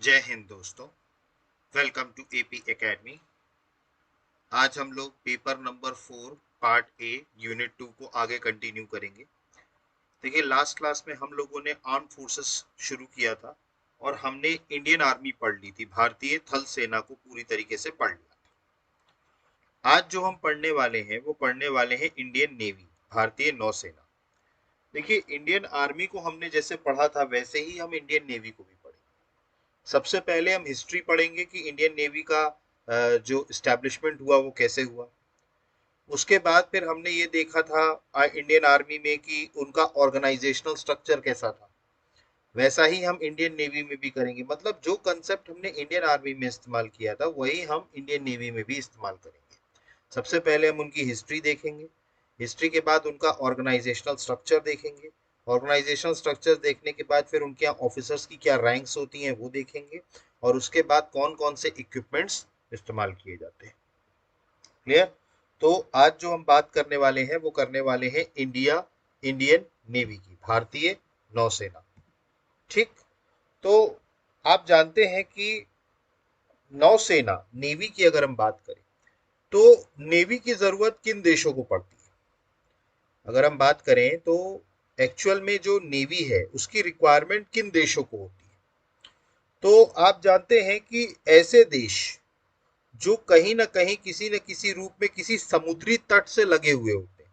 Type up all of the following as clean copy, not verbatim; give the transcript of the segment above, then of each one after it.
जय हिंद दोस्तों। Welcome to AP academy. आज हम लोग paper number 4 part A unit 2 को आगे कंटिन्यू करेंगे। देखिए, लास्ट क्लास में हम लोगों ने आर्म फोर्सेस शुरू किया था और हमने इंडियन आर्मी पढ़ ली थी, भारतीय थल सेना को पूरी तरीके से पढ़ लिया था। आज जो हम पढ़ने वाले हैं वो पढ़ने वाले हैं इंडियन नेवी, भारतीय नौसेना। देखिए, इंडियन आर्मी को हमने जैसे पढ़ा था वैसे ही हम इंडियन नेवी को भी पढ़ेंगे। सबसे पहले हम हिस्ट्री पढ़ेंगे कि इंडियन नेवी का जो इस्टेब्लिशमेंट हुआ वो कैसे हुआ। उसके बाद फिर हमने ये देखा था इंडियन आर्मी में कि उनका ऑर्गेनाइजेशनल स्ट्रक्चर कैसा था। वैसा ही हम इंडियन नेवी में भी करेंगे, मतलब जो कंसेप्ट हमने इंडियन आर्मी में इस्तेमाल किया था वही हम इंडियन नेवी में भी इस्तेमाल करेंगे। सबसे पहले हम उनकी हिस्ट्री देखेंगे। हिस्ट्री के बाद उनका ऑर्गेनाइजेशनल स्ट्रक्चर देखेंगे। ऑर्गेनाइजेशनल स्ट्रक्चर देखने के बाद फिर उनके यहाँ ऑफिसर्स की क्या रैंक्स होती हैं वो देखेंगे। और उसके बाद कौन कौन से इक्विपमेंट्स इस्तेमाल किए जाते हैं। क्लियर? तो आज जो हम बात करने वाले हैं वो करने वाले हैं इंडियन नेवी की, भारतीय नौसेना। ठीक? तो आप जानते हैं कि नौसेना नेवी की अगर हम बात करें तो नेवी की जरूरत किन देशों को पड़ती है? अगर हम बात करें तो एक्चुअल में जो नेवी है उसकी रिक्वायरमेंट किन देशों को होती है? तो आप जानते हैं कि ऐसे देश जो कहीं ना कहीं किसी न किसी रूप में किसी समुद्री तट से लगे हुए होते हैं,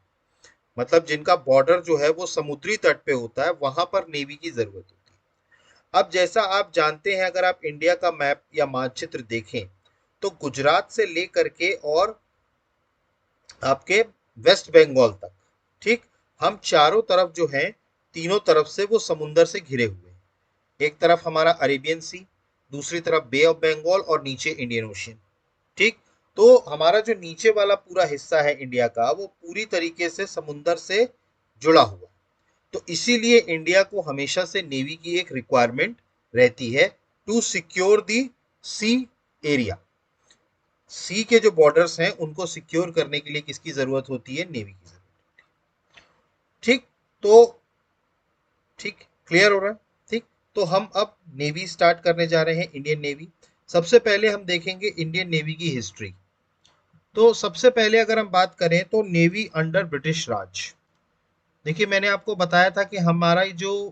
मतलब जिनका बॉर्डर जो है वो समुद्री तट पे होता है, वहां पर नेवी की जरूरत होती है। अब जैसा आप जानते हैं, अगर आप इंडिया का मैप या मानचित्र देखें तो गुजरात से लेकर के और आपके वेस्ट बंगाल तक, ठीक, हम चारों तरफ जो है, तीनों तरफ से वो समुंदर से घिरे हुए हैं। एक तरफ हमारा अरेबियन सी, दूसरी तरफ बे ऑफ बंगाल और नीचे इंडियन ओशियन। ठीक? तो हमारा जो नीचे वाला पूरा हिस्सा है इंडिया का वो पूरी तरीके से समुंदर से जुड़ा हुआ। तो इसीलिए इंडिया को हमेशा से नेवी की एक रिक्वायरमेंट रहती है to secure the sea area. Sea के जो बॉर्डर्स हैं उनको सिक्योर करने के लिए किसकी जरूरत होती है? नेवी की जरूरत। ठीक? तो ठीक, क्लियर हो रहा है? ठीक, तो हम अब नेवी स्टार्ट करने जा रहे हैं, इंडियन नेवी। सबसे पहले हम देखेंगे इंडियन नेवी की हिस्ट्री। तो सबसे पहले अगर हम बात करें तो नेवी अंडर ब्रिटिश राज। देखिए, मैंने आपको बताया था कि हमारा जो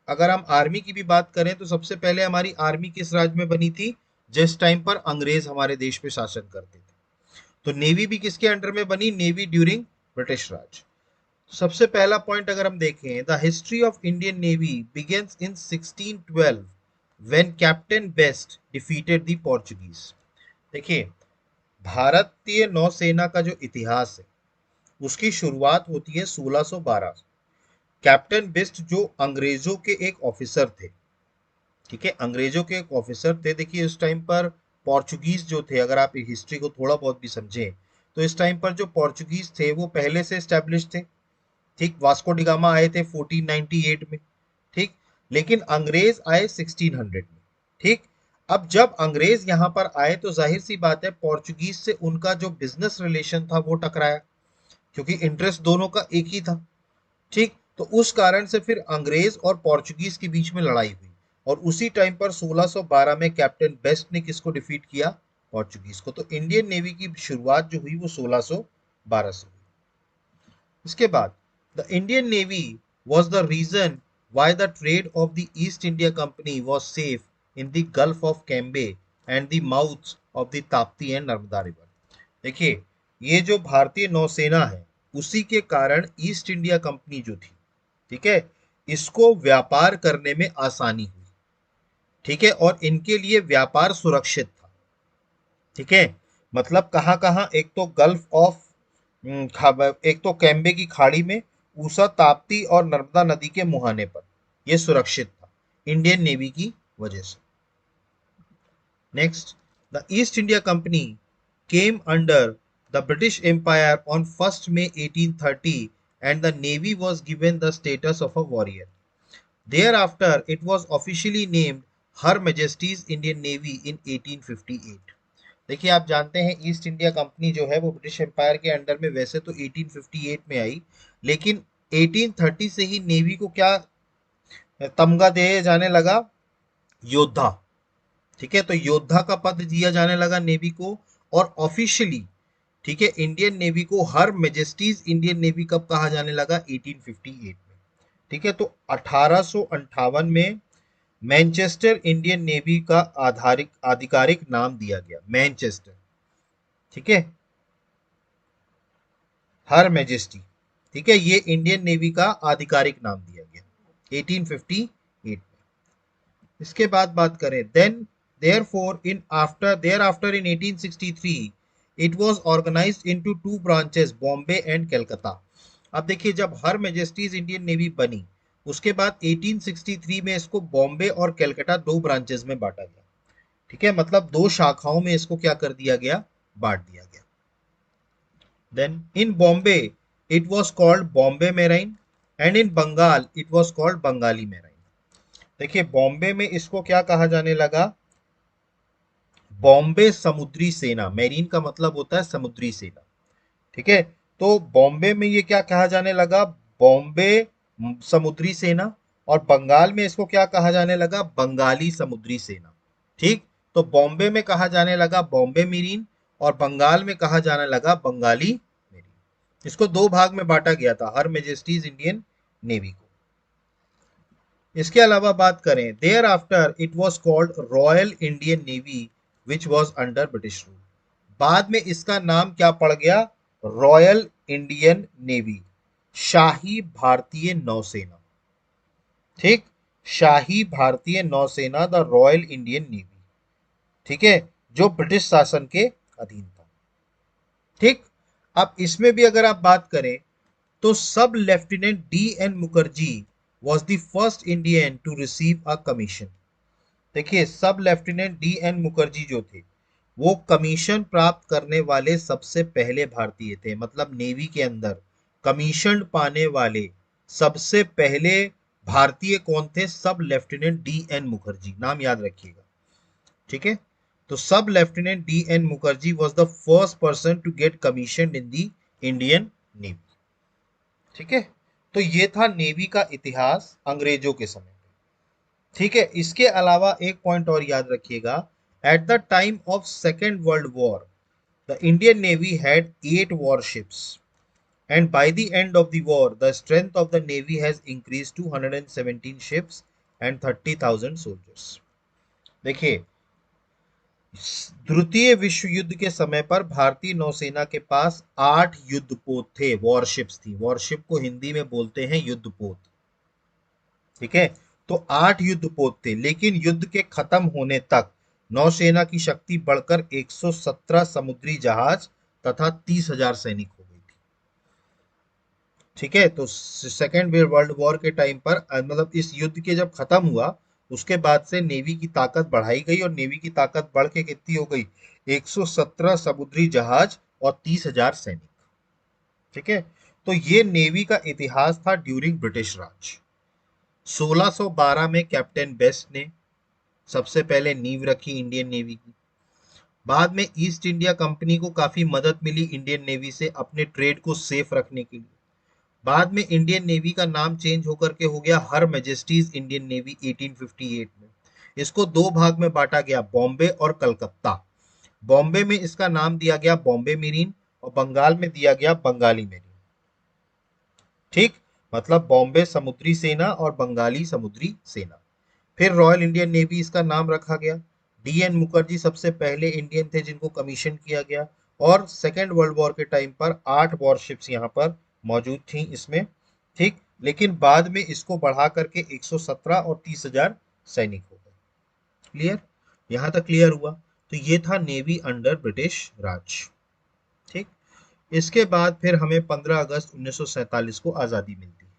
अगर हम आर्मी की भी बात करें तो सबसे पहले हमारी आर्मी किस राज में बनी थी? जिस टाइम पर अंग्रेज हमारे देश पे शासन करते थे। तो नेवी भी किसके अंडर में बनी? नेवी ड्यूरिंग ब्रिटिश राज। सबसे पहला पॉइंट अगर हम देखें, the history of Indian navy begins in 1612 when captain best defeated the Portuguese. देखिए, भारतीय नौसेना का जो इतिहास है उसकी शुरुआत होती है 1612। कैप्टन बिस्ट जो अंग्रेजों के एक ऑफिसर थे, ठीक है, अंग्रेजों के एक ऑफिसर थे। देखिए, उस टाइम पर पोर्चुगीज जो थे, अगर आप हिस्ट्री को थोड़ा बहुत भी समझें तो इस टाइम पर जो पोर्चुगीज थे वो पहले से स्टैब्लिश थे। ठीक, वास्को डिगामा आए थे 1498 में। ठीक, लेकिन अंग्रेज आए 1600 में। ठीक, अब जब अंग्रेज यहां पर आए तो जाहिर सी बात है पोर्चुगीज से उनका जो बिजनेस रिलेशन था वो टकराया, क्योंकि इंटरेस्ट दोनों का एक ही था। ठीक, तो उस कारण से फिर अंग्रेज और पोर्चुगीज के बीच में लड़ाई हुई। और उसी टाइम पर 1612 में कैप्टन बेस्ट ने किसको डिफीट किया? पोर्चुगीज को। तो इंडियन नेवी की शुरुआत जो हुई वो 1612 से हुई। इसके बाद the Indian navy was the reason why the trade of the East India Company was safe in the Gulf of Cambay and the mouths of the Tapti and Narmada river. देखिए, ये जो भारतीय नौसेना है उसी के कारण ईस्ट इंडिया कंपनी जो थी, ठीक है, इसको व्यापार करने में आसानी हुई। ठीक है, और इनके लिए व्यापार सुरक्षित था। ठीक है, मतलब कहाँ कहाँ? एक तो गल्फ ऑफ, एक तो कैम्बे की खाड़ी में, ऊषा ताप्ती और नर्मदा नदी के मुहाने पर यह सुरक्षित था इंडियन नेवी की वजह से। Next, the East India Company came under the British Empire on 1st May 1830 and the navy was given the status of a warrior. Thereafter it was officially named Her Majesty's Indian Navy in 1858. देखिए, आप जानते हैं east India company जो है वो British empire के under में वैसे तो 1858 में आई, लेकिन 1830 से ही नेवी को क्या तमगा दिया जाने लगा? योद्धा। ठीक है, तो योद्धा का पद दिया जाने लगा नेवी को। और ऑफिशियली, ठीक है, इंडियन नेवी को हर मेजेस्टीज इंडियन नेवी कब कहा जाने लगा? 1858 में। ठीक है, तो 1858 में मैनचेस्टर इंडियन नेवी का आधिकारिक नाम दिया गया, मैनचेस्टर। ठीक है, हर मेजेस्टी। ठीक है, ये इंडियन नेवी का आधिकारिक नाम दिया गया 1858 में। इसके बाद बात करें, then there after in 1863 it was organized into two branches, Bombay and Calcutta. अब देखिए, जब हर मेजेस्टीज इंडियन नेवी बनी, उसके बाद 1863 में इसको बॉम्बे और कलकत्ता दो ब्रांचेस में बांटा गया। ठीक है, मतलब दो शाखाओं में इसको क्या कर दिया गया? बांट दिया गया। Then in Bombay, it was called Bombay Marine, and in Bengal, it was called Bengali Marine. देखिए, बॉम्बे में इसको क्या कहा जाने लगा? बॉम्बे समुद्री सेना। मेरीन का मतलब होता है समुद्री सेना। ठीक है, तो बॉम्बे में ये क्या कहा जाने लगा? बॉम्बे समुद्री सेना। और बंगाल में इसको क्या कहा जाने लगा? बंगाली समुद्री सेना। ठीक, तो बॉम्बे में कहा जाने लगा बॉम्बे मेरीन, और बंगाल में कहा जाने लगा बंगाली मेरीन। इसको दो भाग में बांटा गया था, हर मेजेस्टीज इंडियन नेवी को। इसके अलावा बात करें, thereafter it was called royal Indian navy which was under British rule. बाद में इसका नाम क्या पड़ गया? रॉयल इंडियन नेवी, शाही भारतीय नौसेना। ठीक, शाही भारतीय नौसेना, द रॉयल इंडियन नेवी। ठीक है, जो ब्रिटिश शासन के अधीन था। ठीक, अब इसमें भी अगर आप बात करें, तो sub lieutenant D N Mukherjee was the first Indian to receive a commission. देखिए, sub lieutenant D N Mukherjee जो थे, वो कमीशन प्राप्त करने वाले सबसे पहले भारतीय थे। मतलब नेवी के अंदर कमीशन पाने वाले सबसे पहले भारतीय कौन थे? सब लेफ्टिनेंट डी एन मुखर्जी, नाम याद रखिएगा। ठीक है, तो sub lieutenant D N Mukherjee was the first person to get commission in the Indian navy. ठीक है, तो ये था नेवी का इतिहास अंग्रेजों के समय। ठीक है, इसके अलावा एक पॉइंट और याद रखिएगा, at the time of second world war the Indian navy had 8 warships, and by the end of the war the strength of the navy has increased to 117 ships and 30,000 soldiers। देखिए, द्वितीय विश्व युद्ध के समय पर भारतीय नौसेना के पास 8 युद्धपोत थे, वॉरशिप्स थी। वॉरशिप को हिंदी में बोलते हैं युद्धपोत। ठीक है, तो 8 युद्धपोत थे, लेकिन युद्ध के खत्म होने तक नौसेना की शक्ति बढ़कर 117 समुद्री जहाज तथा 30,000 सैनिक हो गई थी। ठीक है, तो सेकेंड वर्ल्ड वॉर के टाइम पर मतलब इस युद्ध के जब खत्म हुआ, उसके बाद से नेवी की ताकत बढ़ाई गई, और नेवी की ताकत बढ़ के कितनी हो गई? 117 समुद्री जहाज और 30,000 सैनिक। ठीक है, तो ये नेवी का इतिहास था ड्यूरिंग ब्रिटिश राज। 1612 में कैप्टन बेस्ट ने सबसे पहले नींव रखी इंडियन नेवी की। बाद में ईस्ट इंडिया कंपनी को काफी मदद मिली इंडियन नेवी से अपने ट्रेड को सेफ रखने के लिए। बाद में इंडियन नेवी का नाम चेंज होकर के हो गया हर मैजेस्टीज इंडियन नेवी 1858 में। इसको दो भाग में बांटा गया, बॉम्बे और कलकत्ता। बॉम्बे में इसका नाम दिया गया बॉम्बे मेरीन, और बंगाल में दिया गया बंगाली मेरीन। ठीक, मतलब बॉम्बे समुद्री सेना और बंगाली समुद्री सेना। फिर रॉयल इंडियन नेवी इसका नाम रखा गया। डी एन मुखर्जी सबसे पहले इंडियन थे जिनको कमीशन किया गया, और सेकेंड वर्ल्ड वॉर के टाइम पर 8 वॉरशिप्स यहाँ पर मौजूद थी इसमें। ठीक, लेकिन बाद में इसको बढ़ा करके 117 और 30,000 सैनिक हो गए। क्लियर? यहाँ तक क्लियर हुआ? तो ये था नेवी अंडर ब्रिटिश राज। ठीक, इसके बाद फिर हमें 15 अगस्त 1947 को आज़ादी मिलती है।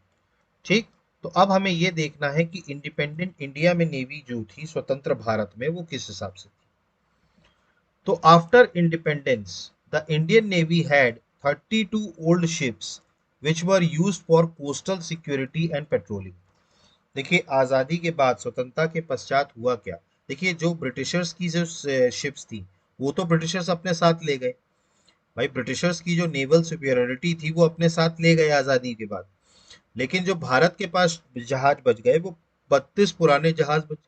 ठीक, तो अब हमें ये देखना है कि इंडिपेंडेंट इंडिया में नेवी जो थी स्वतंत्र भारत में, वो किस हिसाब से थी। तो after independence the Indian navy had 32 old ships which were used for coastal security and patrolling. देखिए, आज़ादी के बाद, स्वतंत्रता के पश्चात हुआ क्या? देखिए, जो ब्रिटिशर्स की जो शिप्स थी, वो तो ब्रिटिशर्स अपने साथ ले गए। भाई, ब्रिटिशर्स की जो नेवल सुपियोरिटी थी वो अपने साथ ले गए आज़ादी के बाद, लेकिन जो भारत के पास जहाज बच गए वो 32 पुराने जहाज बच।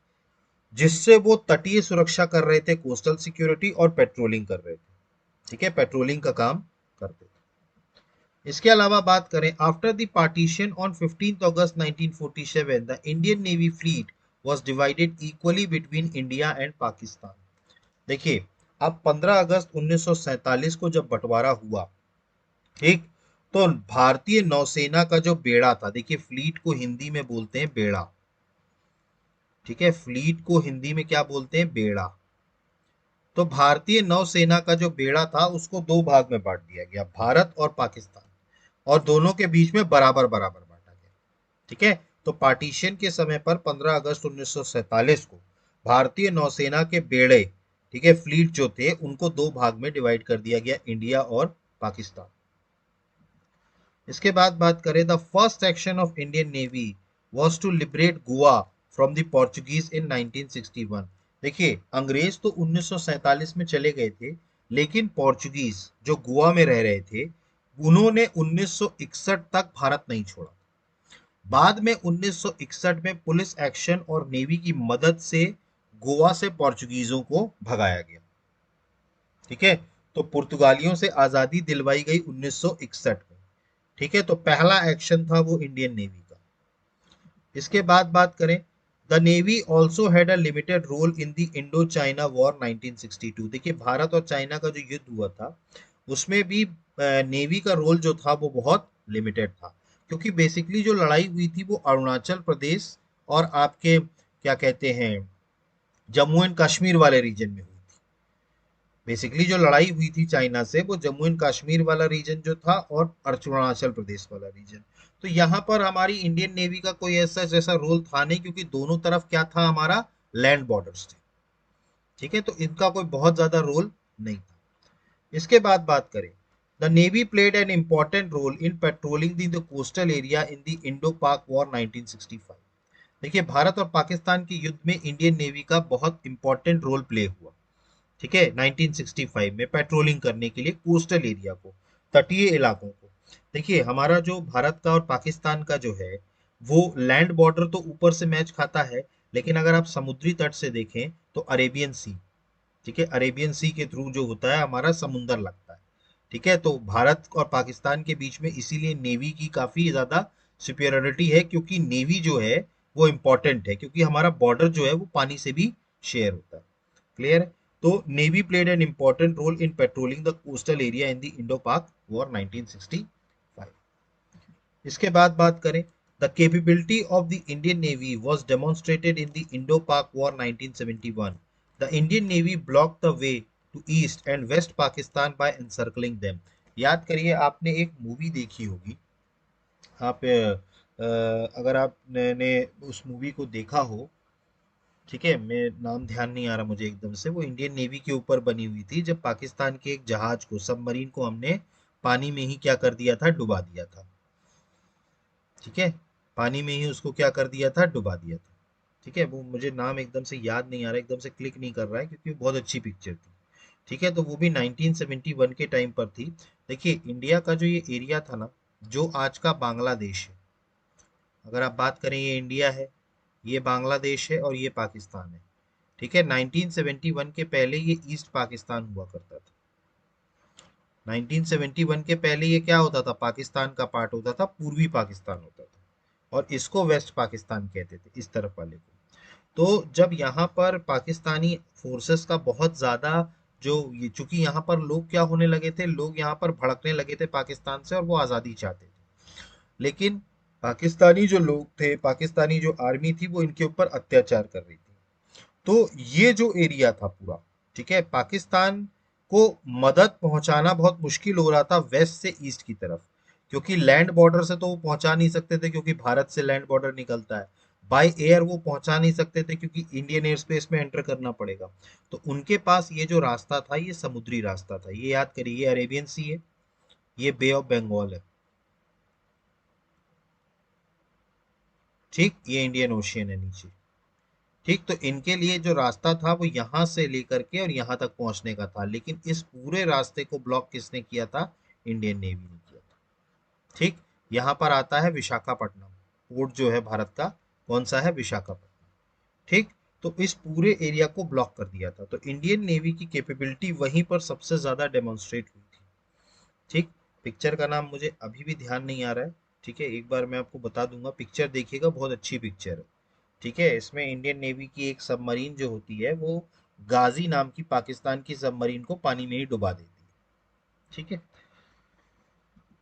जिससे वो तटीय सुरक्षा कर रहे थे, कोस्टल सिक्योरिटी और पेट्रोलिंग कर रहे थे। ठीक है, पेट्रोलिंग का काम करते थे। इसके अलावा बात करें, after the partition on 15 August 1947 the Indian navy fleet was divided equally between India and Pakistan. देखिए, अब 15 अगस्त 1947 को जब बंटवारा हुआ, ठीक, तो भारतीय नौसेना का जो बेड़ा था, देखिए फ्लीट को हिंदी में बोलते हैं बेड़ा। ठीक है, फ्लीट को हिंदी में क्या बोलते हैं? बेड़ा। तो भारतीय नौसेना का जो बेड़ा था उसको दो भाग में बांट दिया गया, भारत और पाकिस्तान, और दोनों के बीच में बराबर बराबर बांटा गया। ठीक है, तो पार्टीशन के समय पर 15 अगस्त 1947 को भारतीय नौसेना के बेड़े, ठीक है, फ्लीट जो थे उनको दो भाग में डिवाइड कर दिया गया, इंडिया और पाकिस्तान। इसके बाद बात करें, the first action of Indian navy was to liberate Goa from the Portuguese in 1961। देखिए, अंग्रेज तो 1947 में चले गए थे, लेकिन पोर्चुगीज जो गोवा में रह रहे थे, उन्होंने 1961 तक भारत नहीं छोड़ा। बाद में 1961 में पुलिस एक्शन और नेवी की मदद से गोवा से पोर्चुगीजों को भगाया गया। ठीक है, तो पुर्तगालियों से आजादी दिलवाई गई 1961 में। ठीक है, तो पहला एक्शन था वो इंडियन नेवी का। इसके बाद बात करें, the navy also had a limited role in the Indo China war 1962। देखिए, भारत और चाइना का जो युद्ध हुआ था उसमें भी नेवी का रोल जो था वो बहुत लिमिटेड था, क्योंकि बेसिकली जो लड़ाई हुई थी वो अरुणाचल प्रदेश और आपके क्या कहते हैं, जम्मू एंड कश्मीर वाले रीजन में हुई थी। बेसिकली जो लड़ाई हुई थी चाइना से वो जम्मू एंड कश्मीर वाला रीजन जो था और अरुणाचल प्रदेश वाला रीजन। तो यहाँ पर हमारी इंडियन नेवी का कोई ऐसा जैसा रोल था नहीं, क्योंकि दोनों तरफ क्या था, हमारा लैंड बॉर्डर्स थे। ठीक है, तो इनका कोई बहुत ज्यादा रोल नहीं था। इसके बाद बात करें, the navy played an important role in patrolling the coastal area in the Indo Pak war 1965। देखिए, भारत और पाकिस्तान के युद्ध में इंडियन नेवी का बहुत इंपॉर्टेंट रोल प्ले हुआ। ठीक है, 1965 में पेट्रोलिंग करने के लिए कोस्टल एरिया को, तटीय इलाकों को। देखिए, हमारा जो भारत का और पाकिस्तान का जो है वो लैंड बॉर्डर तो ऊपर से मैच खाता है, लेकिन अगर आप समुद्री तट से देखें तो अरेबियन सी, ठीक है, अरेबियन सी के थ्रू जो होता है हमारा समुंदर लगता है। ठीक है, तो भारत और पाकिस्तान के बीच में इसीलिए नेवी की काफी ज्यादा सुपियोरिटी है, क्योंकि नेवी जो है वो इंपॉर्टेंट है, क्योंकि हमारा बॉर्डर जो है वो पानी से भी शेयर होता है। क्लियर है? तो navy played an important role in patrolling the coastal area in the Indo Pak war 1965। इसके बाद बात करें, the capability of the Indian navy was demonstrated in the Indo Pak war 1971। The Indian navy block the way to east and west Pakistan by encircling them. याद करिए, आपने एक movie देखी होगी, आप अगर आपने उस मूवी को देखा हो, ठीक है, मैं नाम ध्यान नहीं आ रहा मुझे एकदम से, वो इंडियन नेवी के ऊपर बनी हुई थी, जब पाकिस्तान के एक जहाज को, सबमरीन को हमने पानी में ही क्या कर दिया था, डुबा दिया था। ठीक है, पानी में ही उसको क्या कर दिया था, डुबा दिया था। ठीक है, वो मुझे नाम एकदम से याद नहीं आ रहा, एकदम से क्लिक नहीं कर रहा है, क्योंकि वो बहुत अच्छी पिक्चर थी। ठीक है, तो वो भी 1971 के टाइम पर थी। देखिए, इंडिया का जो ये एरिया था ना, जो आज का बांग्लादेश है, अगर आप बात करें, ये इंडिया है, ये बांग्लादेश है और ये पाकिस्तान है। ठीक है, 1971 के पहले ये ईस्ट पाकिस्तान हुआ करता था। 1971 के पहले ये क्या होता था, पाकिस्तान का पार्ट होता था, पूर्वी पाकिस्तान होता था, और इसको वेस्ट पाकिस्तान कहते थे, इस तरफ वाले को। तो जब यहाँ पर पाकिस्तानी फोर्सेस का बहुत ज्यादा जो ये, चूंकि यहाँ पर लोग क्या होने लगे थे, लोग यहाँ पर भड़कने लगे थे पाकिस्तान से, और वो आजादी चाहते थे। लेकिन पाकिस्तानी जो लोग थे, पाकिस्तानी जो आर्मी थी, वो इनके ऊपर अत्याचार कर रही थी। तो ये जो एरिया था पूरा, ठीक है, पाकिस्तान को मदद पहुंचाना बहुत मुश्किल हो रहा था वेस्ट से ईस्ट की तरफ, क्योंकि लैंड बॉर्डर से तो वो पहुंचा नहीं सकते थे, क्योंकि भारत से लैंड बॉर्डर निकलता है। बाय एयर वो पहुंचा नहीं सकते थे, क्योंकि इंडियन एयर स्पेस में एंटर करना पड़ेगा। तो उनके पास ये जो रास्ता था, ये समुद्री रास्ता था। ये याद करिए, ये अरेबियन सी है, ये बे ऑफ बंगाल है, ठीक, ये इंडियन ओशियन है नीचे। ठीक, तो इनके लिए जो रास्ता था वो यहाँ से लेकर के और यहाँ तक पहुंचने का था, लेकिन इस पूरे रास्ते को ब्लॉक किसने किया था, इंडियन नेवी ने किया था। ठीक, यहाँ पर आता है विशाखापट्टनम, पोर्ट जो है भारत का, कौन सा है, विशाखापट्टनम। ठीक, तो इस पूरे एरिया को ब्लॉक कर दिया था। तो इंडियन नेवी की कैपेबिलिटी वहीं पर सबसे ज्यादा डेमोन्स्ट्रेट हुई थी। ठीक, पिक्चर का नाम मुझे अभी भी ध्यान नहीं आ रहा है। ठीक है, एक बार मैं आपको बता दूंगा, पिक्चर देखिएगा, बहुत अच्छी पिक्चर है। ठीक है, इसमें इंडियन नेवी की एक सबमरीन जो होती है वो गाजी नाम की पाकिस्तान की सबमरीन को पानी में ही डुबा देती है। ठीक है,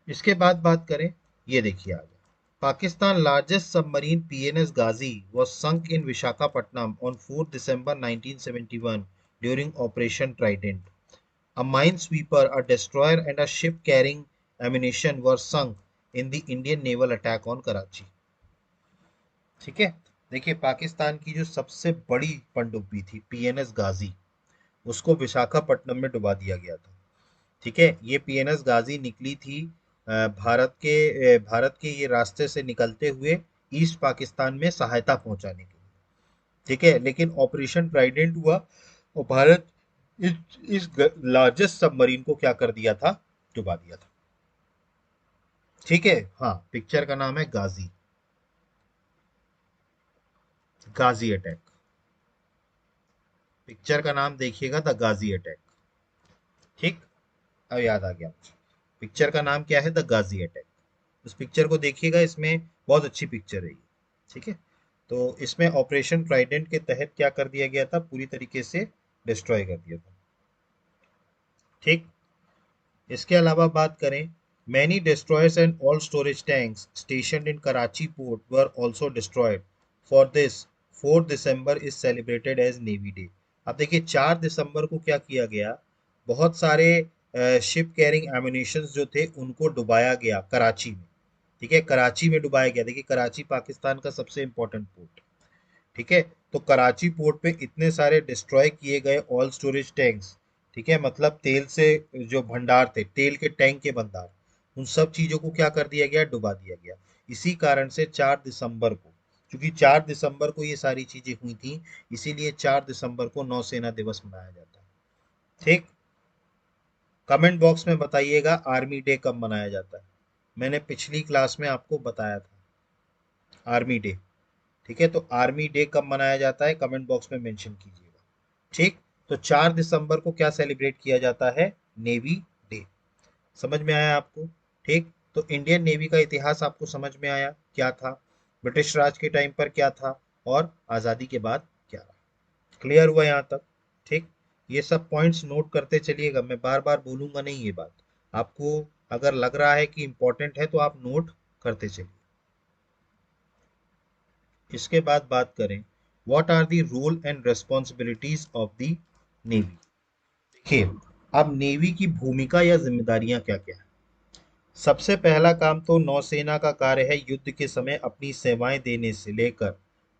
इसके बाद बात करें, ये देखिए आगे, Pakistan largest submarine PNS Ghazi was sunk in Visakhapatnam on 4 December 1971 during Operation Trident. A minesweeper, a destroyer and a ship carrying ammunition were sunk in the Indian naval attack on Karachi. ठीक है, देखिए पाकिस्तान की जो सबसे बड़ी पनडुब्बी थी PNS गाजी, उसको विशाखापट्टनम में डुबा दिया गया था। ठीक है, ये पीएनएस गाजी निकली थी भारत के ये रास्ते से निकलते हुए ईस्ट पाकिस्तान में सहायता पहुंचाने के लिए। ठीक है, लेकिन ऑपरेशन ट्राइडेंट हुआ और भारत इस लार्जेस्ट सबमरीन को क्या कर दिया था, डुबा दिया था। ठीक है, हाँ, पिक्चर का नाम है गाजी, गाजी अटैक। पिक्चर का नाम देखिएगा, द गाजी अटैक। ठीक, अब याद आ गया मुझे, पिक्चर का नाम क्या है, द गाजी अटैक। उस पिक्चर को देखिएगा, इसमें बहुत अच्छी पिक्चर है ये। ठीक है, तो इसमें ऑपरेशन ट्राइडेंट के तहत क्या कर दिया गया था, पूरी तरीके से डिस्ट्रॉय कर दिया था। ठीक, इसके अलावा बात करें, many destroyers and all storage tanks stationed in Karachi port were also destroyed. For this 4 December is celebrated as navy day. अब देखिए 4 दिसंबर को क्या किया गया, बहुत सारे शिप कैरिंग एम्यूनिशन जो थे उनको डुबाया गया कराची में। ठीक है, कराची में डुबाया गया। देखिए कराची पाकिस्तान का सबसे इंपॉर्टेंट पोर्ट। ठीक है, तो कराची पोर्ट पे इतने सारे डिस्ट्रॉय किए गए ऑल स्टोरेज टैंक्स। ठीक है, मतलब तेल से जो भंडार थे, तेल के टैंक के भंडार, उन सब चीजों को क्या कर दिया गया, डुबा दिया गया। इसी कारण से 4 दिसंबर को, क्योंकि 4 दिसंबर को ये सारी चीजें हुई थी, इसीलिए 4 दिसंबर को नौसेना दिवस मनाया जाता है। ठीक, कमेंट बॉक्स में बताइएगा आर्मी डे कब मनाया जाता है। मैंने पिछली क्लास में आपको बताया था आर्मी डे। ठीक है, तो आर्मी डे कब मनाया जाता है, कमेंट बॉक्स में मेंशन कीजिएगा। ठीक, तो 4 दिसंबर को क्या सेलिब्रेट किया जाता है, नेवी डे। समझ में आया आपको। ठीक, तो इंडियन नेवी का इतिहास आपको समझ में आया, क्या था, ब्रिटिश राज के टाइम पर क्या था, और आज़ादी के बाद क्या रहा। क्लियर हुआ यहाँ तक। ठीक, ये सब पॉइंट्स नोट करते चलिएगा, मैं बार बार बोलूंगा नहीं ये बात। आपको अगर लग रहा है कि इंपॉर्टेंट है तो आप नोट करते चलिए। इसके बाद बात करें, what are the role and responsibilities of the navy. देखिए, अब नेवी की भूमिका या जिम्मेदारियां क्या क्या है। सबसे पहला काम तो नौसेना का कार्य है युद्ध के समय अपनी सेवाएं देने से लेकर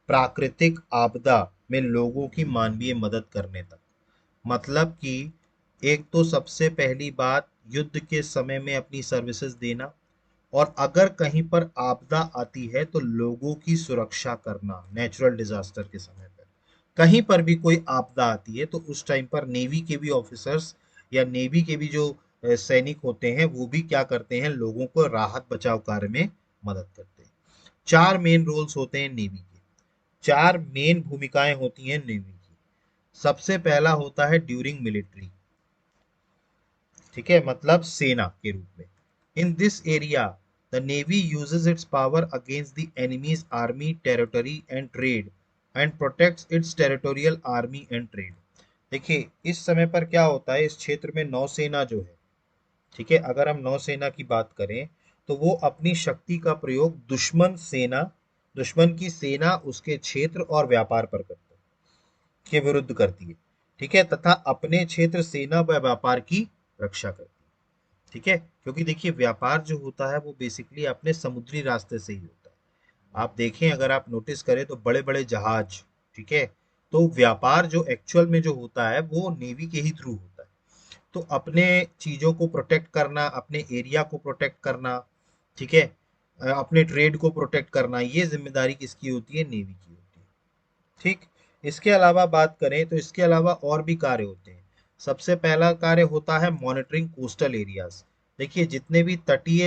प्राकृतिक आपदा में लोगों की मानवीय मदद करने तक। मतलब कि एक तो सबसे पहली बात, युद्ध के समय में अपनी सर्विसेज देना, और अगर कहीं पर आपदा आती है तो लोगों की सुरक्षा करना। नेचुरल डिजास्टर के समय पर कहीं पर भी कोई आपदा आती है तो उस टाइम पर नेवी के भी ऑफिसर्स या नेवी के भी जो सैनिक होते हैं वो भी क्या करते हैं, लोगों को राहत बचाव कार्य में मदद करते हैं। चार मेन रोल्स होते हैं नेवी के, चार मेन भूमिकाएं होती हैं नेवी की। सबसे पहला होता है ड्यूरिंग मिलिट्री। ठीक है, मतलब सेना के रूप में। In this area the navy uses it's power against the enemies army territory and trade and protects it's territorial army and trade. देखिए इस समय पर क्या होता है, इस क्षेत्र में नौसेना जो है, ठीक है, अगर हम नौसेना की बात करें तो वो अपनी शक्ति का प्रयोग दुश्मन की सेना उसके क्षेत्र और व्यापार पर करते के विरुद्ध करती है। ठीक है, तथा अपने क्षेत्र सेना व व्यापार की रक्षा करती है। ठीक है, क्योंकि देखिए व्यापार जो होता है वो बेसिकली अपने समुद्री रास्ते से ही होता है। आप देखें, अगर आप नोटिस करें तो बड़े बड़े जहाज, ठीक है, तो व्यापार जो एक्चुअल में जो होता है वो नेवी के ही थ्रू होता है। तो अपने चीजों को प्रोटेक्ट करना, अपने एरिया को प्रोटेक्ट करना, ठीक है, अपने ट्रेड को प्रोटेक्ट करना, ये जिम्मेदारी किसकी होती है, नेवी की होती है। ठीक, इसके अलावा बात करें तो इसके अलावा और भी कार्य होते हैं। सबसे पहला कार्य होता है मॉनिटरिंग कोस्टल एरियाज। देखिए जितने भी तटीय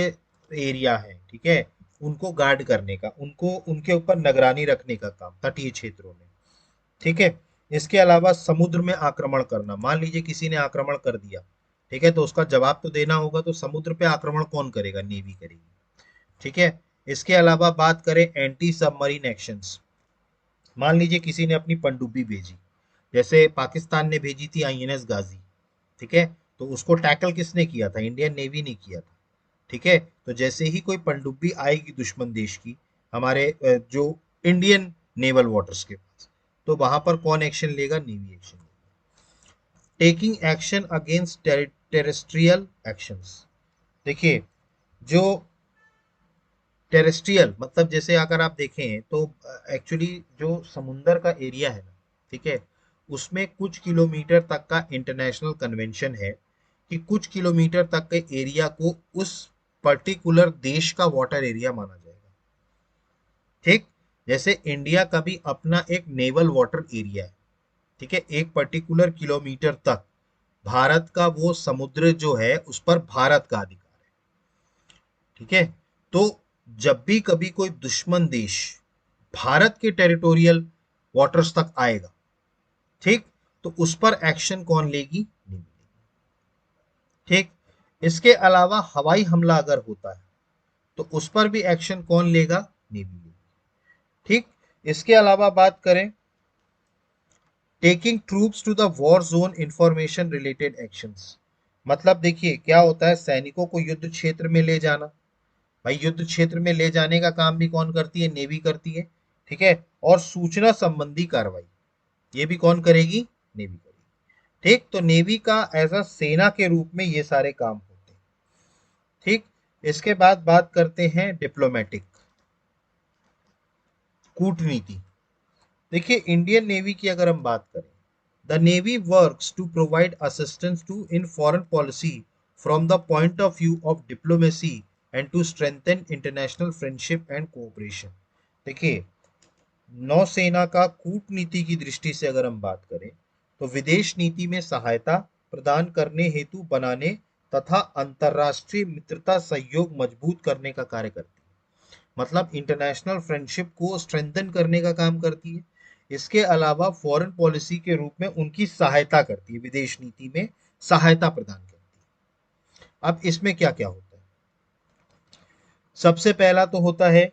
एरिया हैं, ठीक है, उनको गार्ड करने का, उनको उनके ऊपर निगरानी रखने का काम तटीय क्षेत्रों में। ठीक है। इसके अलावा समुद्र में आक्रमण करना, मान लीजिए किसी ने आक्रमण कर दिया, ठीक है, तो उसका जवाब तो देना होगा, तो समुद्र पे आक्रमण कौन करेगा? नेवी करेगी। ठीक है। इसके अलावा बात करें एंटी सबमरीन एक्शंस, मान लीजिए किसी ने अपनी पनडुब्बी भेजी, जैसे पाकिस्तान ने भेजी थी आईएनएस गाजी, ठीक है, तो उसको टैकल किसने किया था? इंडियन नेवी ने किया था। ठीक है। तो जैसे ही कोई पनडुब्बी आएगी दुश्मन देश की हमारे जो इंडियन नेवल वाटर्स के पास, तो वहां पर कौन एक्शन लेगा? नेवी एक्शन लेगा। Taking action against terrestrial actions, देखिए जो टेरेस्ट्रियल मतलब जैसे अगर आप देखें तो एक्चुअली जो समुंदर का एरिया है ना, ठीक है, उसमें कुछ किलोमीटर तक का इंटरनेशनल कन्वेंशन है कि कुछ किलोमीटर तक के एरिया को उस पर्टिकुलर देश का वाटर एरिया माना जाएगा। ठीक। जैसे इंडिया का भी अपना एक नेवल वाटर एरिया है, ठीक है, एक पर्टिकुलर किलोमीटर तक भारत का वो समुद्र जो है उस पर भारत का अधिकार है। ठीक है। तो जब भी कभी कोई दुश्मन देश भारत के टेरिटोरियल वाटर्स तक आएगा, ठीक, तो उस पर एक्शन कौन लेगी? नेवी लेगी। ठीक। इसके अलावा हवाई हमला अगर होता है तो उस पर भी एक्शन कौन लेगा? नेवी लेगी। ठीक। इसके अलावा बात करें taking troops to the war zone information related actions, मतलब देखिए क्या होता है, सैनिकों को युद्ध क्षेत्र में ले जाना, भाई युद्ध क्षेत्र में ले जाने का काम भी कौन करती है? नेवी करती है। ठीक है। और सूचना संबंधी कार्रवाई ये भी कौन करेगी? नेवी करेगी। ठीक। तो नेवी का एज अ सेना के रूप में ये सारे काम होते हैं। ठीक। इसके बाद बात करते हैं डिप्लोमेटिक, कूटनीति। देखिए इंडियन नेवी की अगर हम बात करें, the navy works to provide assistance to in foreign policy from the point of view of diplomacy and to strengthen international friendship and cooperation. देखिए नौसेना का कूटनीति की दृष्टि से अगर हम बात करें तो विदेश नीति में सहायता प्रदान करने हेतु बनाने तथा अंतर्राष्ट्रीय मित्रता सहयोग मजबूत करने का कार्य करती है, मतलब इंटरनेशनल फ्रेंडशिप को स्ट्रेंथन करने का काम करती है। इसके अलावा फॉरेन पॉलिसी के रूप में उनकी सहायता करती है, विदेश नीति में सहायता प्रदान करती है। अब इसमें क्या क्या होता है? सबसे पहला तो होता है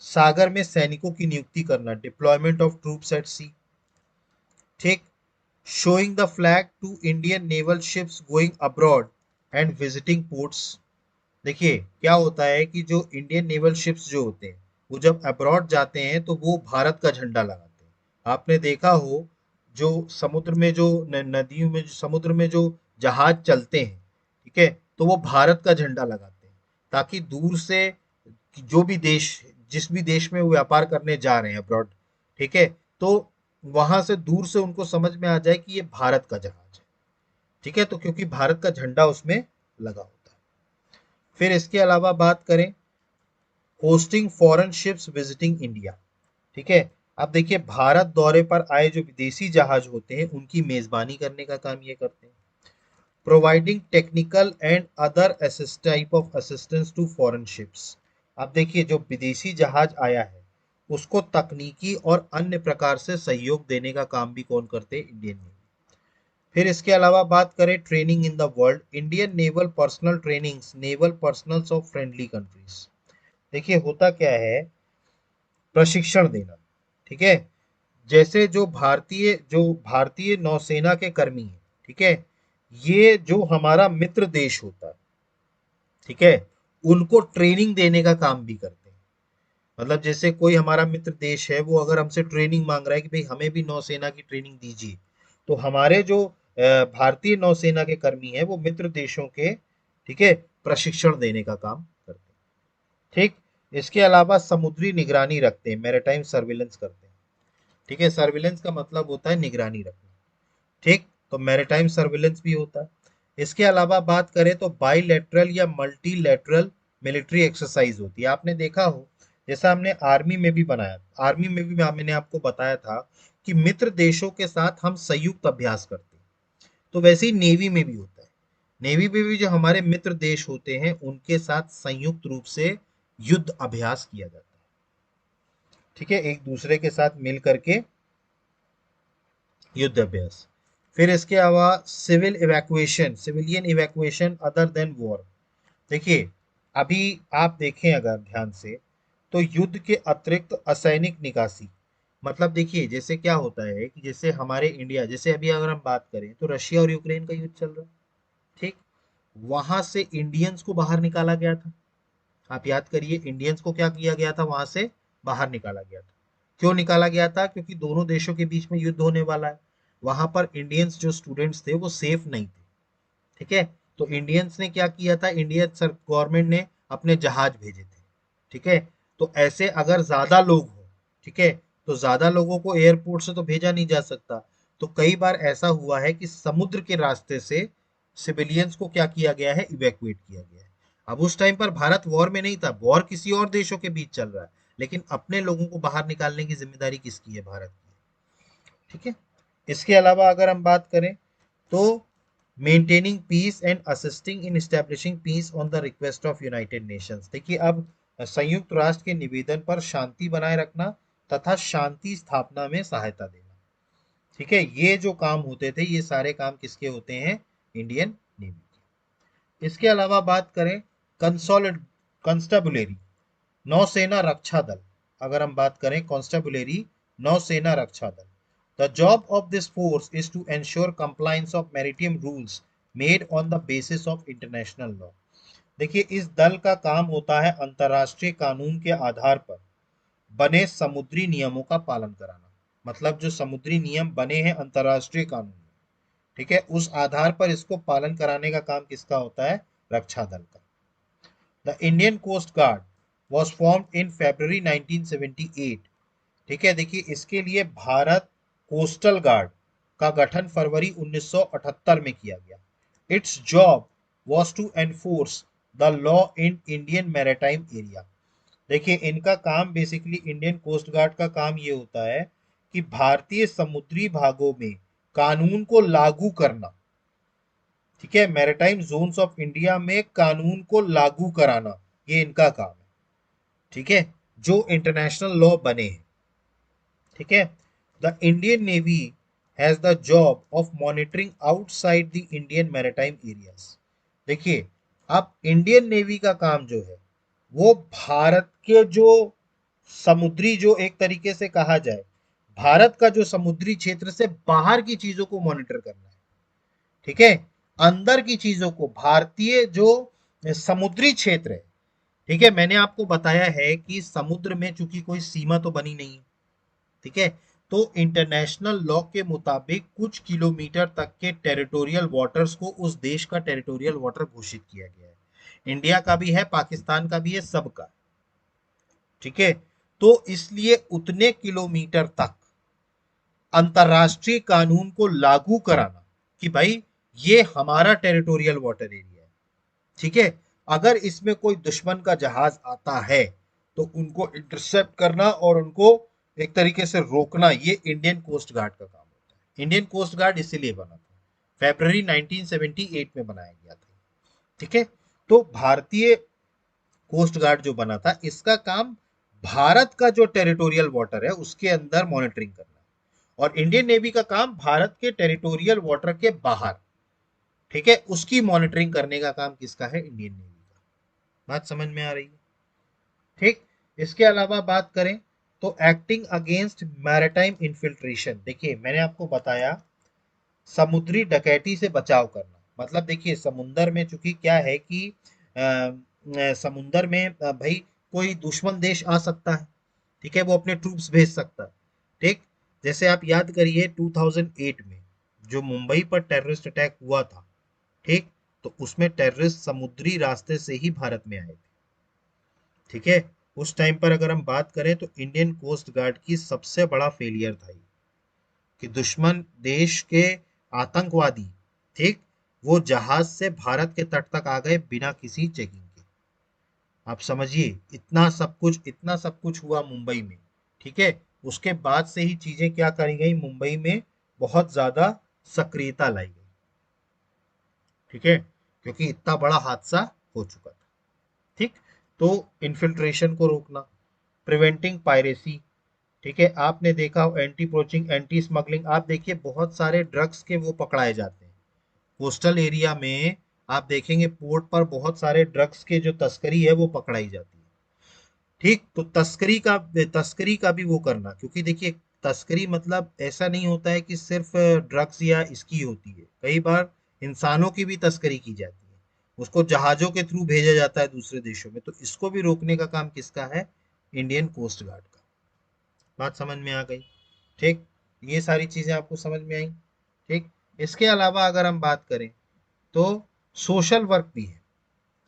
सागर में सैनिकों की नियुक्ति करना, deployment of troops at sea. ठीक। Showing the flag to Indian naval ships going abroad and visiting ports. देखिए क्या होता है कि जो इंडियन नेवल शिप्स जो होते हैं वो जब अब्रॉड जाते हैं तो वो भारत का झंडा लगाते हैं। आपने देखा हो जो समुद्र में जो नदियों में समुद्र में जो जहाज चलते हैं, ठीक है, तो वो भारत का झंडा लगाते हैं, ताकि दूर से जो भी देश जिस भी देश में वो व्यापार करने जा रहे हैं अब्रॉड, ठीक है, तो वहां से दूर से उनको समझ में आ जाए कि ये भारत का जहाज है। ठीक है। तो क्योंकि भारत का झंडा उसमें लगा होता है। फिर इसके अलावा बात करें hosting foreign ships visiting India. ठीक है। अब देखिए भारत दौरे पर आए जो विदेशी जहाज होते हैं उनकी मेजबानी करने का काम ये करते हैं। Providing technical and other type of assistance to foreign ships. अब देखिए जो विदेशी जहाज आया है उसको तकनीकी और अन्य प्रकार से सहयोग देने का काम भी कौन करते हैं? Indian navy. फिर इसके अलावा बात करें training in the world, Indian naval personnel trainings naval personnels of friendly countries. देखिए होता क्या है, प्रशिक्षण देना, ठीक है, जैसे जो भारतीय नौसेना के कर्मी हैं, ठीक है, ये जो हमारा मित्र देश होता है, ठीक है, उनको ट्रेनिंग देने का काम भी करते हैं। मतलब जैसे कोई हमारा मित्र देश है वो अगर हमसे ट्रेनिंग मांग रहा है कि भाई हमें भी नौसेना की ट्रेनिंग दीजिए, तो हमारे जो भारतीय नौसेना के कर्मी हैं वो मित्र देशों के, ठीक है, प्रशिक्षण देने का काम करते हैं। ठीक। इसके अलावा समुद्री निगरानी रखते हैं, मैरीटाइम सर्विलेंस करते हैं। ठीक है। सर्विलेंस का मतलब होता है निगरानी रखना। ठीक। तो मैरीटाइम सर्विलेंस भी होता है। इसके अलावा बात करें तो बाईलैटरल या मल्टीलैटरल मिलिट्री एक्सरसाइज होती है। आपने देखा हो जैसा हमने आर्मी में भी बनाया, आर्मी में भी मैंने आपको बताया था कि मित्र देशों के साथ हम संयुक्त अभ्यास करते हैं, तो वैसे ही नेवी में भी होता है। नेवी में भी जो हमारे मित्र देश होते हैं उनके साथ संयुक्त रूप से युद्ध अभ्यास किया जाता है। ठीक है। एक दूसरे के साथ मिल करके युद्ध अभ्यास। फिर इसके अलावा civilian evacuation other than war. देखिए, अभी आप देखें अगर ध्यान से, तो युद्ध के अतिरिक्त असैनिक निकासी, मतलब देखिए जैसे क्या होता है कि जैसे हमारे इंडिया, जैसे अभी अगर हम बात करें तो रशिया और यूक्रेन का युद्ध चल रहा है, ठीक, वहां से इंडियंस को बाहर निकाला गया था। आप याद करिए, इंडियंस को क्या किया गया था, वहां से बाहर निकाला गया था। क्यों निकाला गया था? क्योंकि दोनों देशों के बीच में युद्ध होने वाला है। वहां पर इंडियंस जो स्टूडेंट्स थे वो सेफ नहीं थे, ठीक है। तो इंडियंस ने क्या किया था, इंडियन सर गवर्नमेंट ने अपने जहाज भेजे थे, ठीक है। तो ऐसे अगर ज्यादा लोग हो, ठीक है, तो ज्यादा लोगों को एयरपोर्ट से तो भेजा नहीं जा सकता। तो कई बार ऐसा हुआ है कि समुद्र के रास्ते से सिविलियंस को क्या किया गया है, इवैक्यूएट किया गया है। अब उस टाइम पर भारत वॉर में नहीं था, वॉर किसी और देशों के बीच चल रहा है, लेकिन अपने लोगों को बाहर निकालने की जिम्मेदारी किसकी है, भारत की, ठीक है। इसके अलावा अगर हम बात करें तो maintaining peace and assisting in establishing peace on the request of United Nations. देखिए, अब संयुक्त राष्ट्र के निवेदन पर शांति बनाए रखना तथा शांति स्थापना में सहायता देना, ठीक है, ये जो काम होते थे, ये सारे काम किसके होते हैं, इंडियन नेवी के। इसके अलावा बात करें कंसोलिड कंस्टेबुलरी, नौसेना रक्षा दल। अगर हम बात करें कॉन्स्टेबुलरी, नौसेना रक्षा दल, the job of this force is to ensure compliance of maritime rules made on the basis of international law. देखिए, इस दल का काम होता है अंतर्राष्ट्रीय कानून के आधार पर बने समुद्री नियमों का पालन कराना। मतलब जो समुद्री नियम बने हैं अंतर्राष्ट्रीय कानून में, ठीक है, उस आधार पर इसको पालन कराने का काम किसका होता है, रक्षा दल का। The Indian coast guard was formed in February 1978। ठीक है, देखिए इसके लिए भारत कोस्टल गार्ड का गठन फरवरी 1978 में किया गया। Its job was to enforce the law in Indian maritime area. देखिए, इनका काम बेसिकली, इंडियन कोस्ट गार्ड का काम ये होता है कि भारतीय समुद्री भागों में कानून को लागू करना, ठीक है, मैरिटाइम जोन्स ऑफ इंडिया में कानून को लागू कराना, ये इनका काम है, ठीक है, जो इंटरनेशनल लॉ बने हैं, ठीक है। The Indian navy has the job of monitoring outside the Indian maritime areas. देखिए, अब इंडियन नेवी का काम जो है, वो भारत के जो समुद्री, जो एक तरीके से कहा जाए, भारत का जो समुद्री क्षेत्र से बाहर की चीजों को मॉनिटर करना है, ठीक है। अंदर की चीजों को, भारतीय जो समुद्री क्षेत्र है, ठीक है, मैंने आपको बताया है कि समुद्र में चूंकि कोई सीमा तो बनी नहीं है, ठीक है, तो इंटरनेशनल लॉ के मुताबिक कुछ किलोमीटर तक के टेरिटोरियल वाटर्स को उस देश का टेरिटोरियल वाटर घोषित किया गया है। इंडिया का भी है, पाकिस्तान का भी है, सबका, ठीक है। तो इसलिए उतने किलोमीटर तक अंतरराष्ट्रीय कानून को लागू कराना कि भाई ये हमारा टेरिटोरियल वाटर एरिया है, ठीक है। अगर इसमें कोई दुश्मन का जहाज आता है तो उनको इंटरसेप्ट करना और उनको एक तरीके से रोकना, ये इंडियन कोस्ट गार्ड का काम होता है। इंडियन कोस्ट गार्ड इसीलिए बना था, फरवरी 1978 में बनाया गया था, ठीक है। तो भारतीय कोस्ट गार्ड जो बना था, इसका काम भारत का जो टेरिटोरियल वाटर है उसके अंदर मॉनिटरिंग करना, और इंडियन नेवी का काम भारत के टेरिटोरियल वाटर के बाहर, ठीक है, उसकी मॉनिटरिंग करने का काम किसका है, इंडियन नेवी का। बात समझ में आ रही है, ठीक। इसके अलावा बात करें तो एक्टिंग अगेंस्ट मैरिटाइम इन्फिल्ट्रेशन। देखिए, मैंने आपको बताया समुद्री डकैती से बचाव करना, मतलब देखिए समुंदर में चूंकि क्या है कि समुंदर में भाई कोई दुश्मन देश आ सकता है, ठीक है, वो अपने ट्रूप्स भेज सकता है, ठीक। जैसे आप याद करिए 2008 में जो मुंबई पर टेररिस्ट अटैक हुआ था, ठीक, तो उसमें टेररिस्ट समुद्री रास्ते से ही भारत में आए थे, ठीक है। उस टाइम पर अगर हम बात करें तो इंडियन कोस्ट गार्ड की सबसे बड़ा फेलियर था ये, कि दुश्मन देश के आतंकवादी, ठीक, वो जहाज से भारत के तट तक आ गए बिना किसी चेकिंग के। आप समझिए, इतना सब कुछ हुआ मुंबई में, ठीक है। उसके बाद से ही चीजें क्या करी गई, मुंबई में बहुत ज्यादा सक्रियता लाई गई, ठीक है, क्योंकि इतना बड़ा हादसा हो चुका था, ठीक। तो इन्फिल्ट्रेशन को रोकना, प्रिवेंटिंग पायरेसी, ठीक है, आपने देखा हो एंटी पोचिंग, एंटी स्मगलिंग, आप देखिए बहुत सारे ड्रग्स के वो पकड़ाए जाते हैं कोस्टल एरिया में। आप देखेंगे पोर्ट पर बहुत सारे ड्रग्स के जो तस्करी है वो पकड़ाई जाती है। ठीक, तो तस्करी का भी वो करना, क्योंकि देखिए तस्करी मतलब ऐसा नहीं होता है कि सिर्फ ड्रग्स या इसकी होती है, कई बार इंसानों की भी तस्करी की जाती है, उसको जहाजों के थ्रू भेजा जाता है दूसरे देशों में, तो इसको भी रोकने का काम किसका है? इंडियन कोस्ट गार्ड का। बात समझ में आ गई? ठीक, ये सारी चीजें आपको समझ में आई। ठीक, इसके अलावा अगर हम बात करें तो सोशल वर्क भी है।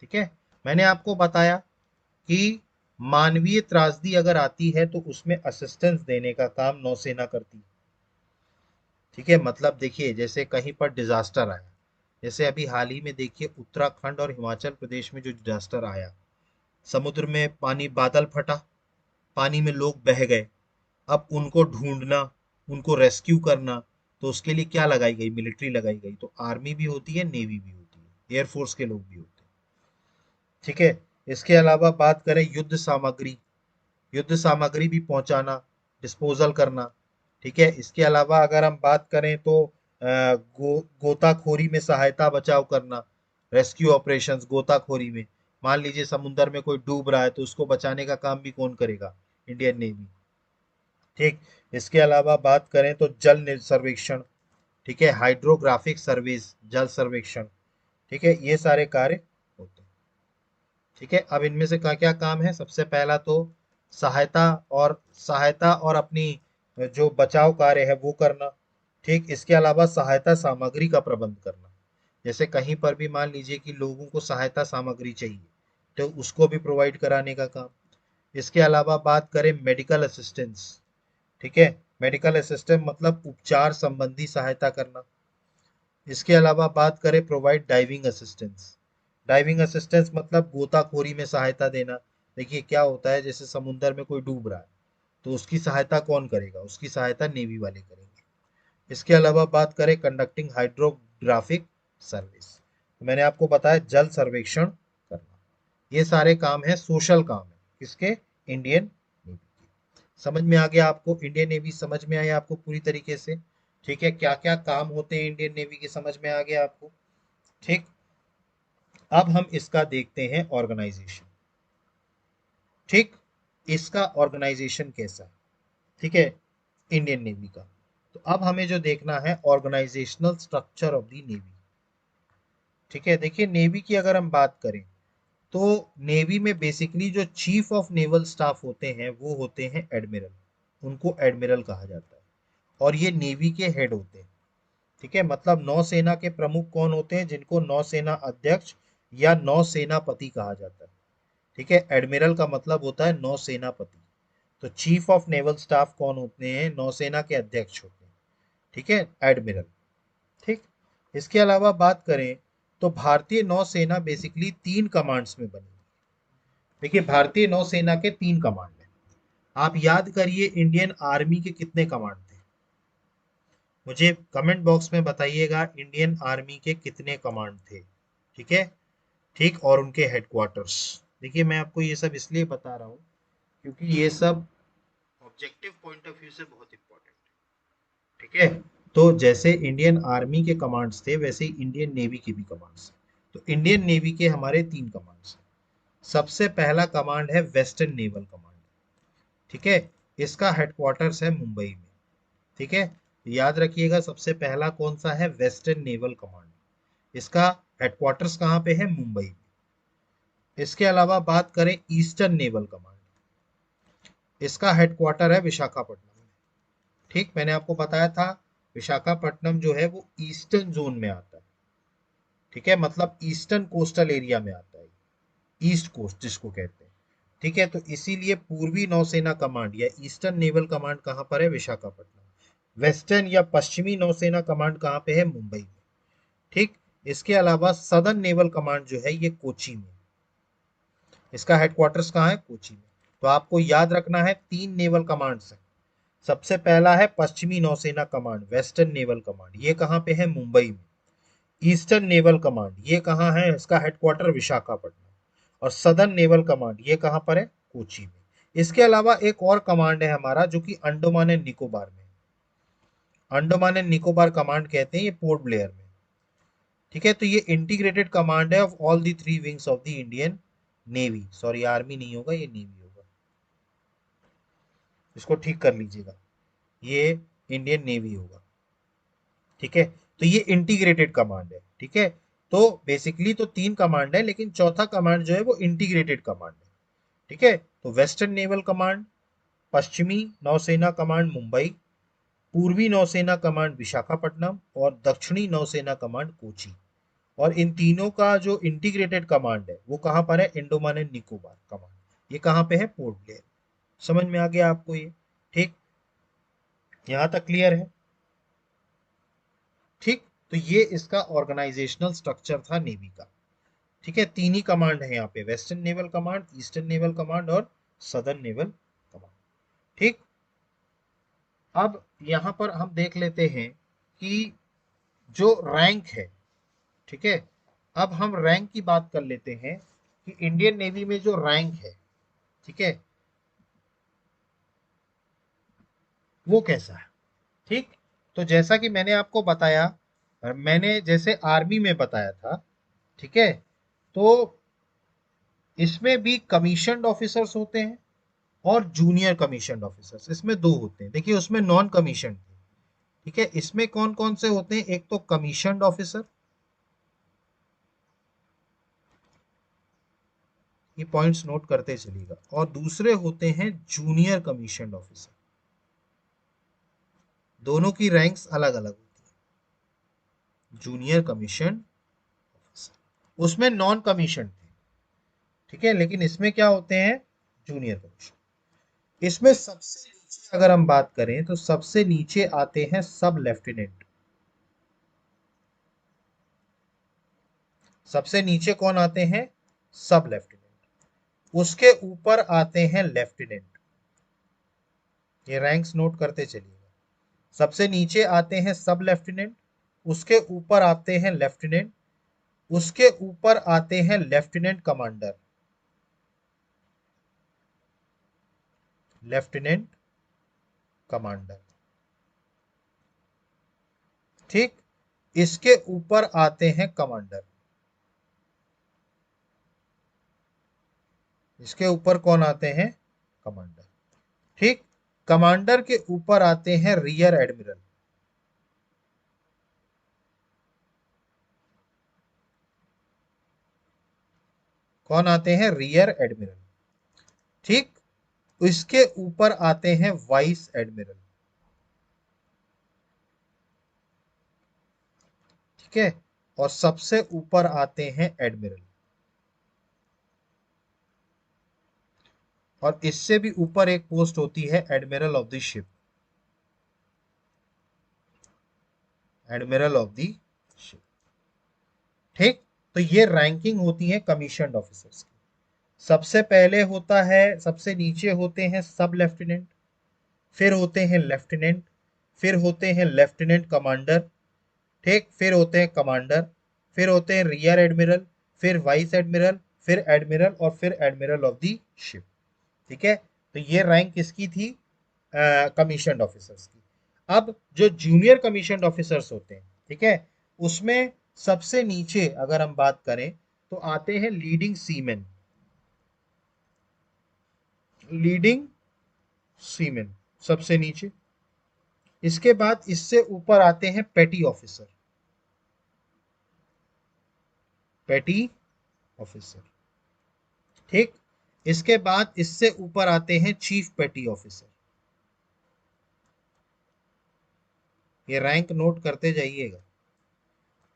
ठीक है, मैंने आपको बताया कि मानवीय त्रासदी अगर आती है तो उसमें असिस्टेंस देने का काम नौसेना करती है। ठीक है, मतलब देखिए जैसे कहीं पर डिजास्टर आया, जैसे अभी हाल ही में देखिए उत्तराखंड और हिमाचल प्रदेश में जो डिजास्टर आया, समुद्र में पानी, बादल फटा, पानी में लोग बह गए, अब उनको ढूंढना, उनको रेस्क्यू करना, तो उसके लिए क्या लगाई गई? मिलिट्री लगाई गई। तो आर्मी भी होती है, नेवी भी होती है, एयरफोर्स के लोग भी होते हैं। ठीक है, इसके अलावा बात करें युद्ध सामग्री, युद्ध सामग्री भी पहुंचाना, डिस्पोजल करना। ठीक है, इसके अलावा अगर हम बात करें तो गोताखोरी में सहायता, बचाव करना, रेस्क्यू ऑपरेशंस गोताखोरी में। मान लीजिए समुद्र में कोई डूब रहा है तो उसको बचाने का काम भी कौन करेगा? Indian navy. ठीक, इसके अलावा बात करें तो सर्वेक्षण, ठीक है, हाइड्रोग्राफिक सर्विस, जल सर्वेक्षण। ठीक है, ये सारे कार्य होते हैं। ठीक है, अब इनमें से क्या क्या काम है? सबसे पहला तो सहायता, और अपनी जो बचाव कार्य है वो करना। ठीक, इसके अलावा सहायता सामग्री का प्रबंध करना, जैसे कहीं पर भी मान लीजिए कि लोगों को सहायता सामग्री चाहिए तो उसको भी प्रोवाइड कराने का काम। इसके अलावा बात करें मेडिकल असिस्टेंस, ठीक है, मेडिकल असिस्टेंट मतलब उपचार संबंधी सहायता करना। इसके अलावा बात करें provide diving assistance, diving assistance मतलब गोताखोरी में सहायता देना। देखिए क्या होता है, जैसे समुद्र में कोई डूब रहा है तो उसकी सहायता कौन करेगा? उसकी सहायता नेवी वाले करेंगे। इसके अलावा बात करें कंडक्टिंग हाइड्रोग्राफिक सर्विस, तो मैंने आपको बताया जल सर्वेक्षण करना। ये सारे काम है, सोशल काम है किसके? इंडियन नेवी के। समझ में आ गया आपको? इंडियन नेवी समझ में आया आपको पूरी तरीके से? ठीक है, क्या क्या काम होते हैं इंडियन नेवी के, समझ में आ गया आपको? ठीक, अब हम इसका देखते हैं ऑर्गेनाइजेशन। ठीक, इसका ऑर्गेनाइजेशन कैसा है? ठीक है, इंडियन नेवी का। तो अब हमें जो देखना है organisational structure of the navy. ठीक है, देखिए नेवी की अगर हम बात करें तो नेवी में बेसिकली जो चीफ ऑफ नेवल स्टाफ होते हैं वो होते हैं एडमिरल, उनको एडमिरल कहा जाता है, और ये नेवी के हेड होते हैं। ठीक है, मतलब नौसेना के प्रमुख कौन होते हैं? जिनको नौसेना अध्यक्ष या नौसेनापति कहा जाता है। ठीक है, एडमिरल का मतलब होता है नौसेनापति। तो चीफ ऑफ नेवल स्टाफ कौन होते हैं? नौसेना के अध्यक्ष होते हैं। ठीक है, एडमिरल। ठीक, इसके अलावा बात करें तो भारतीय नौसेना बेसिकली तीन कमांड्स में बनी। देखिए भारतीय नौसेना के तीन कमांड हैं। आप याद करिए इंडियन आर्मी के कितने कमांड थे? मुझे कमेंट बॉक्स में बताइएगा इंडियन आर्मी के कितने कमांड थे। ठीक है, ठीक, और उनके हेडक्वार्टर्स। देखिए मैं आपको ये सब इसलिए बता रहा हूँ क्योंकि ये सब ऑब्जेक्टिव पॉइंट ऑफ व्यू से बहुत इंपॉर्टेंट है। ठीक है, तो जैसे इंडियन आर्मी के कमांड्स थे वैसे ही इंडियन नेवी के भी कमांड्स हैं। तो इंडियन नेवी के हमारे तीन कमांड्स हैं। सबसे पहला कमांड है वेस्टर्न नेवल कमांड। ठीक है, इसका हेडक्वार्टर्स है मुंबई में। ठीक है, याद रखिएगा सबसे पहला कौन सा है? Western naval command. इसका हेडक्वार्टर्स कहाँ पे है? मुंबई में। इसके अलावा बात करें ईस्टर्न नेवल कमांड, इसका हेडक्वार्टर है विशाखापट्टनम में। ठीक, मैंने आपको बताया था विशाखापट्टनम जो है वो ईस्टर्न जोन में आता है। ठीक है, मतलब ईस्टर्न कोस्टल एरिया में आता है, ईस्ट कोस्ट जिसको कहते हैं। ठीक है, तो इसीलिए पूर्वी नौसेना कमांड या ईस्टर्न नेवल कमांड कहाँ पर है? विशाखापट्टनम। वेस्टर्न या पश्चिमी नौसेना कमांड कहाँ पे है? मुंबई में। ठीक, इसके अलावा सदर्न नेवल कमांड जो है ये कोची में, इसका हेडक्वार्टर्स कहाँ है? कोची में। तो आपको याद रखना है तीन नेवल कमांड्स है। सबसे पहला है पश्चिमी नौसेना कमांड, वेस्टर्न नेवल कमांड, ये कहाँ पे है? मुंबई में। ईस्टर्न नेवल कमांड ये कहाँ है? इसका हेडक्वार्टर विशाखापट्टनम। और सदर्न नेवल कमांड ये कहाँ पर है? कोची में। इसके अलावा एक और कमांड है हमारा जो कि अंडमान एंड निकोबार में, अंडमान एंड निकोबार कमांड कहते हैं, ये पोर्ट ब्लेयर में। ठीक है, तो ये इंटीग्रेटेड कमांड है of all the 3 wings of the Indian navy. Sorry, army नहीं होगा, ये नेवी होगा, इसको ठीक कर लीजिएगा, ये इंडियन नेवी होगा। ठीक है, तो ये इंटीग्रेटेड कमांड है। ठीक है, तो बेसिकली तो 3 कमांड है, लेकिन चौथा कमांड जो है वो इंटीग्रेटेड कमांड है। ठीक है, तो वेस्टर्न नेवल कमांड, पश्चिमी नौसेना कमांड मुंबई, पूर्वी नौसेना कमांड विशाखापट्टनम और दक्षिणी नौसेना कमांड कोची। और इन तीनों का जो इंटीग्रेटेड कमांड है वो कहां पर है, अंडमान एंड निकोबार कमांड। ये कहां पे है, पोर्ट ब्लेयर। समझ में आ गया आपको ये? ठीक, यहां तक क्लियर है? ठीक, तो ये इसका ऑर्गेनाइजेशनल स्ट्रक्चर था नेवी का। ठीक है, 3 ही कमांड है यहाँ पे, western naval command, eastern naval command और सदर्न नेवल कमांड। ठीक, अब यहां पर हम देख लेते हैं कि जो रैंक है, ठीक है, अब हम रैंक की बात कर लेते हैं कि इंडियन नेवी में जो रैंक है, ठीक है, वो कैसा है। ठीक, तो जैसा कि मैंने आपको बताया, मैंने जैसे आर्मी में बताया था, ठीक है, तो इसमें भी कमीशन्ड ऑफिसर्स होते हैं और जूनियर कमीशन्ड ऑफिसर्स, इसमें दो होते हैं। देखिए, उसमें नॉन कमीशन्ड थे। ठीक है, इसमें कौन कौन से होते हैं, एक तो कमीशन्ड ऑफिसर, ये पॉइंट्स नोट करते चलिएगा, और दूसरे होते हैं जूनियर कमीशन्ड ऑफिसर। दोनों की रैंक्स अलग अलग होती है। जूनियर कमीशन्ड ऑफिसर, उसमें नॉन कमीशन्ड थे। ठीक है, लेकिन इसमें क्या होते हैं, जूनियर कमीशन। इसमें सबसे नीचे अगर हम बात करें तो सबसे नीचे आते हैं सब लेफ्टिनेंट। सबसे नीचे कौन आते हैं, सब लेफ्टिनेंट। उसके ऊपर आते हैं लेफ्टिनेंट। ये रैंक्स नोट करते चलिएगा। सबसे नीचे आते हैं सब लेफ्टिनेंट, उसके ऊपर आते हैं लेफ्टिनेंट, उसके ऊपर आते हैं लेफ्टिनेंट कमांडर, लेफ्टिनेंट कमांडर। ठीक, इसके ऊपर आते हैं कमांडर। इसके ऊपर कौन आते हैं, कमांडर। ठीक, कमांडर के ऊपर आते हैं रियर एडमिरल। कौन आते हैं, रियर एडमिरल। ठीक, इसके ऊपर आते हैं वाइस एडमिरल। ठीक है, और सबसे ऊपर आते हैं एडमिरल। और इससे भी ऊपर एक पोस्ट होती है admiral of the ship, admiral of the ship. ठीक, तो ये रैंकिंग होती है कमीशन्ड ऑफिसर्स की। सबसे पहले होता है, सबसे नीचे होते हैं सब लेफ्टिनेंट, फिर होते हैं लेफ्टिनेंट, फिर होते हैं लेफ्टिनेंट कमांडर, ठीक, फिर होते हैं कमांडर, फिर होते हैं रियर एडमिरल, फिर वाइस एडमिरल, फिर एडमिरल और फिर एडमिरल ऑफ द शिप। ठीक है, तो ये रैंक किसकी थी, कमीशन्ड ऑफिसर्स की। अब जो जूनियर कमीशन्ड ऑफिसर्स होते हैं, ठीक है, उसमें सबसे नीचे अगर हम बात करें तो आते हैं लीडिंग सीमेन, लीडिंग सीमेन सबसे नीचे। इसके बाद इससे ऊपर आते हैं पेटी ऑफिसर, पेटी ऑफिसर। ठीक, इसके बाद इससे ऊपर आते हैं चीफ पेटी ऑफिसर। ये रैंक नोट करते जाइएगा।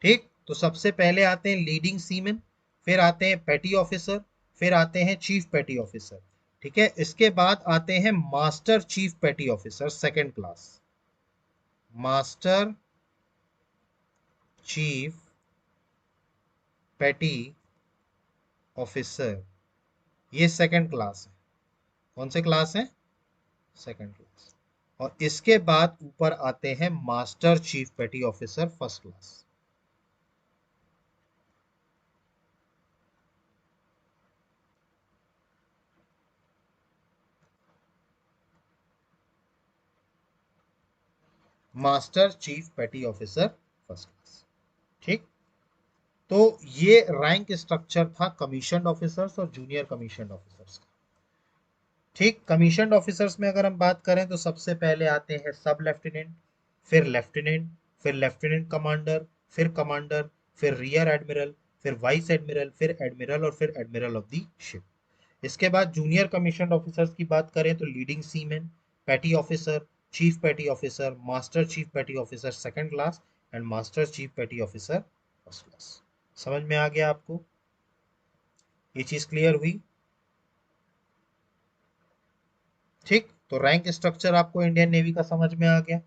ठीक, तो सबसे पहले आते हैं लीडिंग सीमेन, फिर आते हैं पेटी ऑफिसर, फिर आते हैं चीफ पेटी ऑफिसर। ठीक है, इसके बाद आते हैं मास्टर चीफ पेटी officer second class, master chief पेटी ऑफिसर, ये सेकंड क्लास है। कौन से क्लास है, सेकंड क्लास। और इसके बाद ऊपर आते हैं मास्टर चीफ पेटी officer first class. Master chief पेटी ऑफिसर फर्स्ट क्लास। ठीक, तो ये रैंक स्ट्रक्चर था कमीशन ऑफिसर्स और जूनियर कमीशन ऑफिसर्स का। ठीक, कमीशन ऑफिसर्स में अगर हम बात करें तो सबसे पहले आते हैं सब लेफ्टिनेंट, फिर लेफ्टिनेंट, फिर लेफ्टिनेंट कमांडर, फिर कमांडर, फिर रियर एडमिरल, फिर वाइस एडमिरल, फिर एडमिरल और फिर एडमिरल ऑफ द शिप। इसके बाद जूनियर कमीशन ऑफिसर्स की बात करें तो leading seaman, petty officer, chief petty officer, master chief petty officer second class and master chief petty officer first class. समझ में आ गया आपको? ये चीज क्लियर हुई? ठीक, तो रैंक स्ट्रक्चर आपको इंडियन नेवी का समझ में आ गया।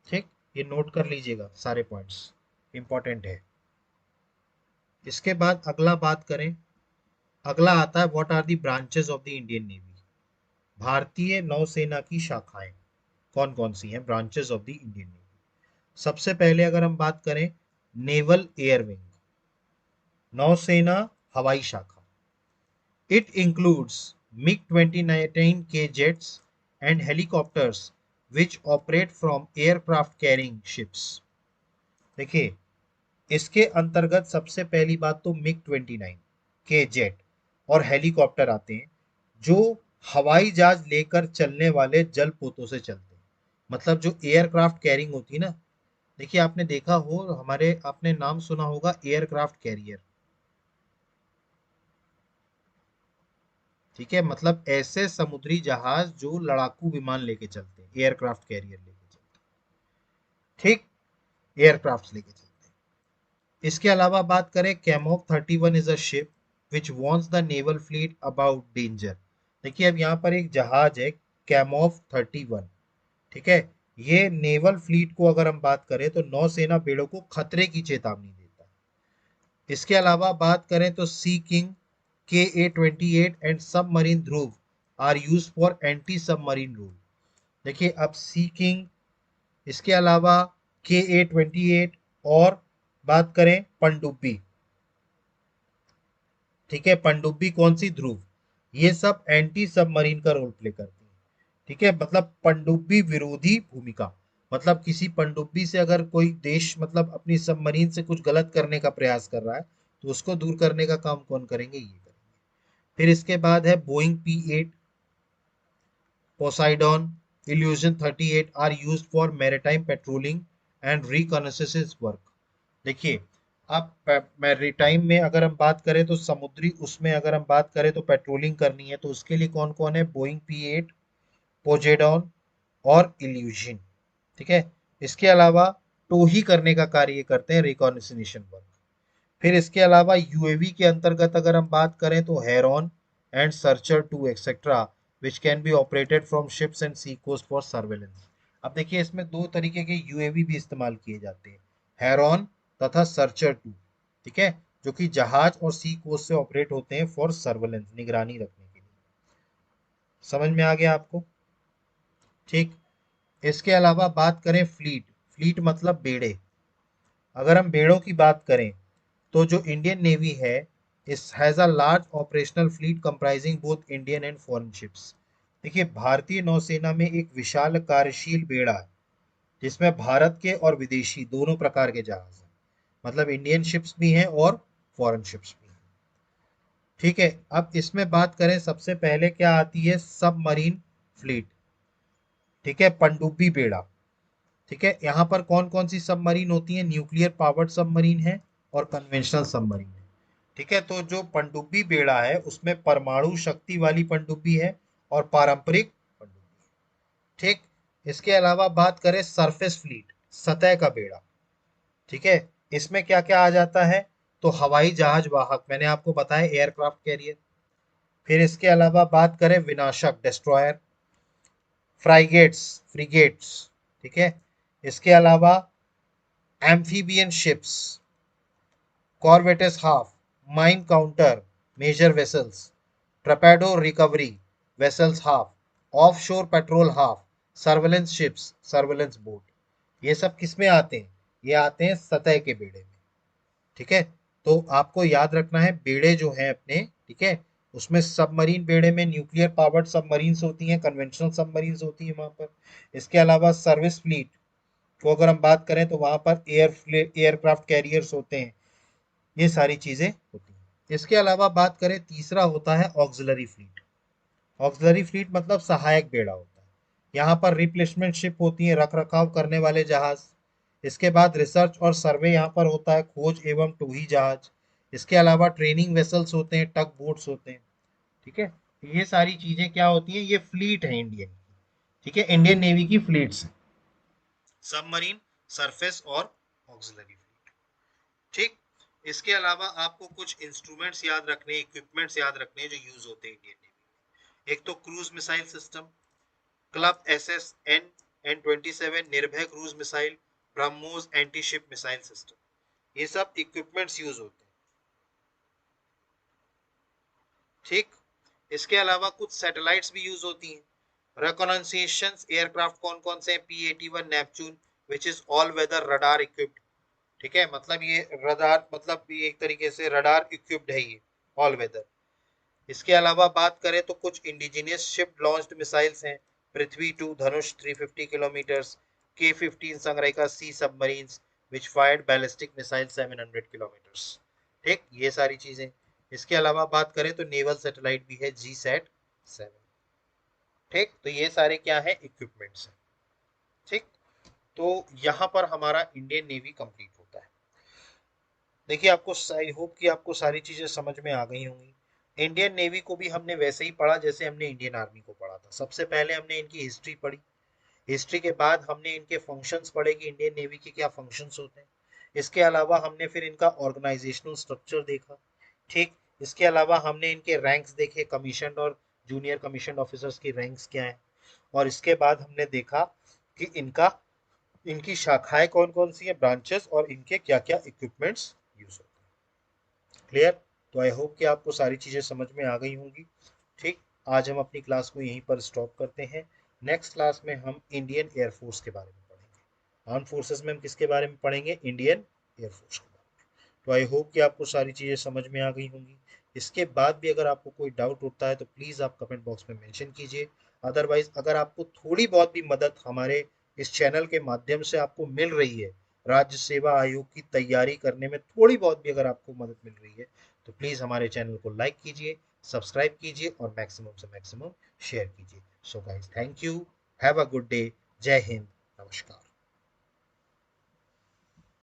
ठीक, ये नोट कर लीजिएगा, सारे पॉइंट्स इंपॉर्टेंट है। इसके बाद अगला बात करें, अगला आता है what are the branches of the Indian navy. भारतीय नौसेना की शाखाएं कौन कौन सी हैं, branches of the Indian navy. सबसे पहले अगर हम बात करें नेवल एयर विंग, नौसेना हवाई शाखा। It includes MiG 29K jets and helicopters which operate from aircraft carrying ships। देखिए, इसके अंतर्गत सबसे पहली बात तो मिग 29 के जेट और हेलीकॉप्टर आते हैं जो हवाई जहाज लेकर चलने वाले जलपोतों से चलते हैं। मतलब जो एयरक्राफ्ट कैरिंग होती है ना, देखिए आपने देखा हो, हमारे आपने नाम सुना होगा एयरक्राफ्ट कैरियर। ठीक है, मतलब ऐसे समुद्री जहाज जो लड़ाकू विमान लेके चलते हैं, एयरक्राफ्ट कैरियर लेके चलते हैं। ठीक, एयरक्राफ्ट लेके चलते हैं। इसके अलावा बात करें कैमोक 31 is a ship which warns the naval fleet about danger. देखिए अब यहाँ पर एक जहाज है कैमोफ 31। ठीक है, ये नेवल फ्लीट को अगर हम बात करें तो नौसेना बेड़ों को खतरे की चेतावनी देता है। इसके अलावा बात करें तो Sea King KA-28 and submarine Dhruv are use for anti submarine role. देखिए अब सी किंग, इसके अलावा KA-28 और बात करें पनडुब्बी। ठीक है, पनडुब्बी कौन सी, ध्रुव, ये सब एंटी सबमरीन का रोल प्ले करती है। ठीक है, मतलब पनडुब्बी विरोधी भूमिका, मतलब किसी पनडुब्बी से अगर कोई देश मतलब अपनी सबमरीन से कुछ गलत करने का प्रयास कर रहा है तो उसको दूर करने का काम कौन करेंगे, ये करेंगे। फिर इसके बाद है Boeing P-8, Poseidon, Ilyushin 38 are use for maritime patrolling and reconnaissance work. देखिए अब मैरीटाइम में अगर हम बात करें तो समुद्री, उसमें अगर हम बात करें तो पेट्रोलिंग करनी है तो उसके लिए कौन कौन है, बोइंग P-8, पोजेडॉन और इल्यूजन। ठीक है, इसके अलावा टोही करने का कार्य करते हैं, रिकॉग्निशन वर्क। फिर इसके अलावा यूएवी के अंतर्गत अगर हम बात करें तो Heron and Searcher 2 etcetera which can be operated from ships and sea coast for surveillance. अब देखिए इसमें दो तरीके के यूएवी भी इस्तेमाल किए जाते हैं, हेरॉन तथा सर्चर 2। ठीक है, जो कि जहाज और सी कोस्ट से ऑपरेट होते हैं फॉर सर्वेलेंस, निगरानी रखने के लिए। समझ में आ गया आपको? ठीक, इसके अलावा बात करें फ्लीट, फ्लीट मतलब बेड़े। अगर हम बेड़ों की बात करें तो जो इंडियन नेवी है इस has a large operational fleet comprising both Indian and foreign ships. देखिए भारतीय नौसेना में एक विशाल कार्यशील बेड़ा है जिसमें भारत के और विदेशी दोनों प्रकार के जहाज हैं, मतलब इंडियन शिप्स भी हैं और फॉरेन शिप्स भी हैं। ठीक है, अब इसमें बात करें सबसे पहले क्या आती है, सबमरीन फ्लीट। ठीक है, पनडुब्बी बेड़ा। ठीक है, यहाँ पर कौन कौन सी सबमरीन होती है, न्यूक्लियर पावर्ड सबमरीन है और कन्वेंशनल सबमरीन है। ठीक है, तो जो पनडुब्बी बेड़ा है उसमें परमाणु शक्ति वाली पनडुब्बी है और पारंपरिक पनडुब्बी। ठीक, इसके अलावा बात करें सरफेस फ्लीट, सतह का बेड़ा। ठीक है, इसमें क्या क्या आ जाता है, तो हवाई जहाज वाहक, मैंने आपको बताया एयरक्राफ्ट कैरियर। फिर इसके अलावा बात करें विनाशक, डिस्ट्रॉयर, फ्राइगेट्स, फ्रिगेट्स। ठीक है, इसके अलावा amphibian ships, corvettes half, mine counter measure vessels, torpedo recovery vessels half, offshore patrol half, surveillance ships, surveillance boat. ये सब किस में आते हैं, ये आते हैं सतह के बेड़े में। ठीक है, तो आपको याद रखना है बेड़े जो हैं अपने, ठीक है, उसमें सबमरीन बेड़े में न्यूक्लियर पावर्ड सबमरीन्स होती हैं, कन्वेंशनल सबमरीन्स होती हैं वहां पर। इसके अलावा सर्विस फ्लीट, को अगर हम बात करें तो वहां पर एयरक्राफ्ट कैरियर्स होते हैं, ये सारी चीजें होती हैं। इसके अलावा बात करें, तीसरा होता है ऑक्सिलरी फ्लीट। ऑक्सिलरी फ्लीट मतलब सहायक बेड़ा होता है। यहाँ पर रिप्लेसमेंट शिप होती है, रख रखाव करने वाले जहाज। इसके बाद रिसर्च और सर्वे यहाँ पर होता है, खोज एवं टूही जहाज। इसके अलावा ट्रेनिंग वेसल्स होते हैं, टग बोट्स होते हैं। ठीक है, ये सारी चीजें क्या होती हैं, ये फ्लीट है इंडियन। ठीक है, इंडियन नेवी की फ्लीट्स, सबमरीन, सरफेस और ऑक्सिलरी फ्लीट। ठीक। इसके अलावा आपको कुछ इंस्ट्रूमेंट्स याद रखने, इक्विपमेंट्स याद रखने जो यूज होते हैं इंडियन नेवी। एक तो cruise missile system, Klub SS N N-27 Nirbhay cruise missile, BrahMos anti ship missile system, ये सब इक्विपमेंट्स यूज होते हैं। ठीक। इसके अलावा कुछ सैटेलाइट्स भी यूज होती हैं। रिकॉनाइजेशन एयरक्राफ्ट कौन कौन से हैं, P-81 Neptune which is all weather radar equipped. ठीक है, मतलब ये रडार, मतलब ये एक तरीके से रडार इक्विप्ड है ये, ऑल वेदर। इसके अलावा बात करें तो कुछ इंडिजिनियस शिप लॉन्च्ड मिसाइल्स हैं, पृथ्वी 2 धनुष 350 किलोमीटर्स, K-15 संग्राहिका सी सबमरीन्स विच फायर्ड बैलिस्टिक मिसाइल 700 किलोमीटर्स। ठीक, ये सारी चीजें। इसके अलावा बात करें तो नेवल सैटेलाइट भी है, GSAT-7। ठीक, तो ये सारे क्या है, इक्विपमेंट्स हैं। ठीक, तो यहाँ पर हमारा इंडियन नेवी कंप्लीट होता है। देखिए, आपको आई होप कि आपको सारी चीजें समझ में आ गई होंगी। इंडियन नेवी को भी हमने वैसे ही पढ़ा जैसे हमने इंडियन आर्मी को पढ़ा था। सबसे पहले हमने इनकी हिस्ट्री पढ़ी, हिस्ट्री के बाद हमने इनके फंक्शंस पढ़े कि इंडियन नेवी के क्या फंक्शंस होते हैं। इसके अलावा हमने फिर इनका ऑर्गेनाइजेशनल स्ट्रक्चर देखा। ठीक। इसके अलावा हमने इनके रैंक्स देखे, कमीशन और जूनियर कमीशन ऑफिसर्स की रैंक्स क्या है। और इसके बाद हमने देखा कि इनकी शाखाएं कौन कौन सी है, ब्रांचेस, और इनके क्या क्या इक्विपमेंट्स यूज होते हैं। क्लियर? तो आई होप कि आपको सारी चीजें समझ में आ गई होंगी। ठीक, आज हम अपनी क्लास को यहीं पर स्टॉप करते हैं। नेक्स्ट क्लास में हम इंडियन एयरफोर्स के बारे में पढ़ेंगे। आर्म फोर्सेस में हम किसके बारे में पढ़ेंगे, इंडियन एयरफोर्स के बारे में। तो आई होप कि आपको सारी चीज़ें समझ में आ गई होंगी। इसके बाद भी अगर आपको कोई डाउट होता है तो प्लीज़ आप कमेंट बॉक्स में मेंशन कीजिए। अदरवाइज अगर आपको थोड़ी बहुत भी मदद हमारे इस चैनल के माध्यम से आपको मिल रही है, राज्य सेवा आयोग की तैयारी करने में थोड़ी बहुत भी अगर आपको मदद मिल रही है, तो प्लीज़ हमारे चैनल को लाइक कीजिए, सब्सक्राइब कीजिए और मैक्सिमम से मैक्सिमम शेयर कीजिए। So guys, thank you, have a good day, जय हिंद, नमस्कार।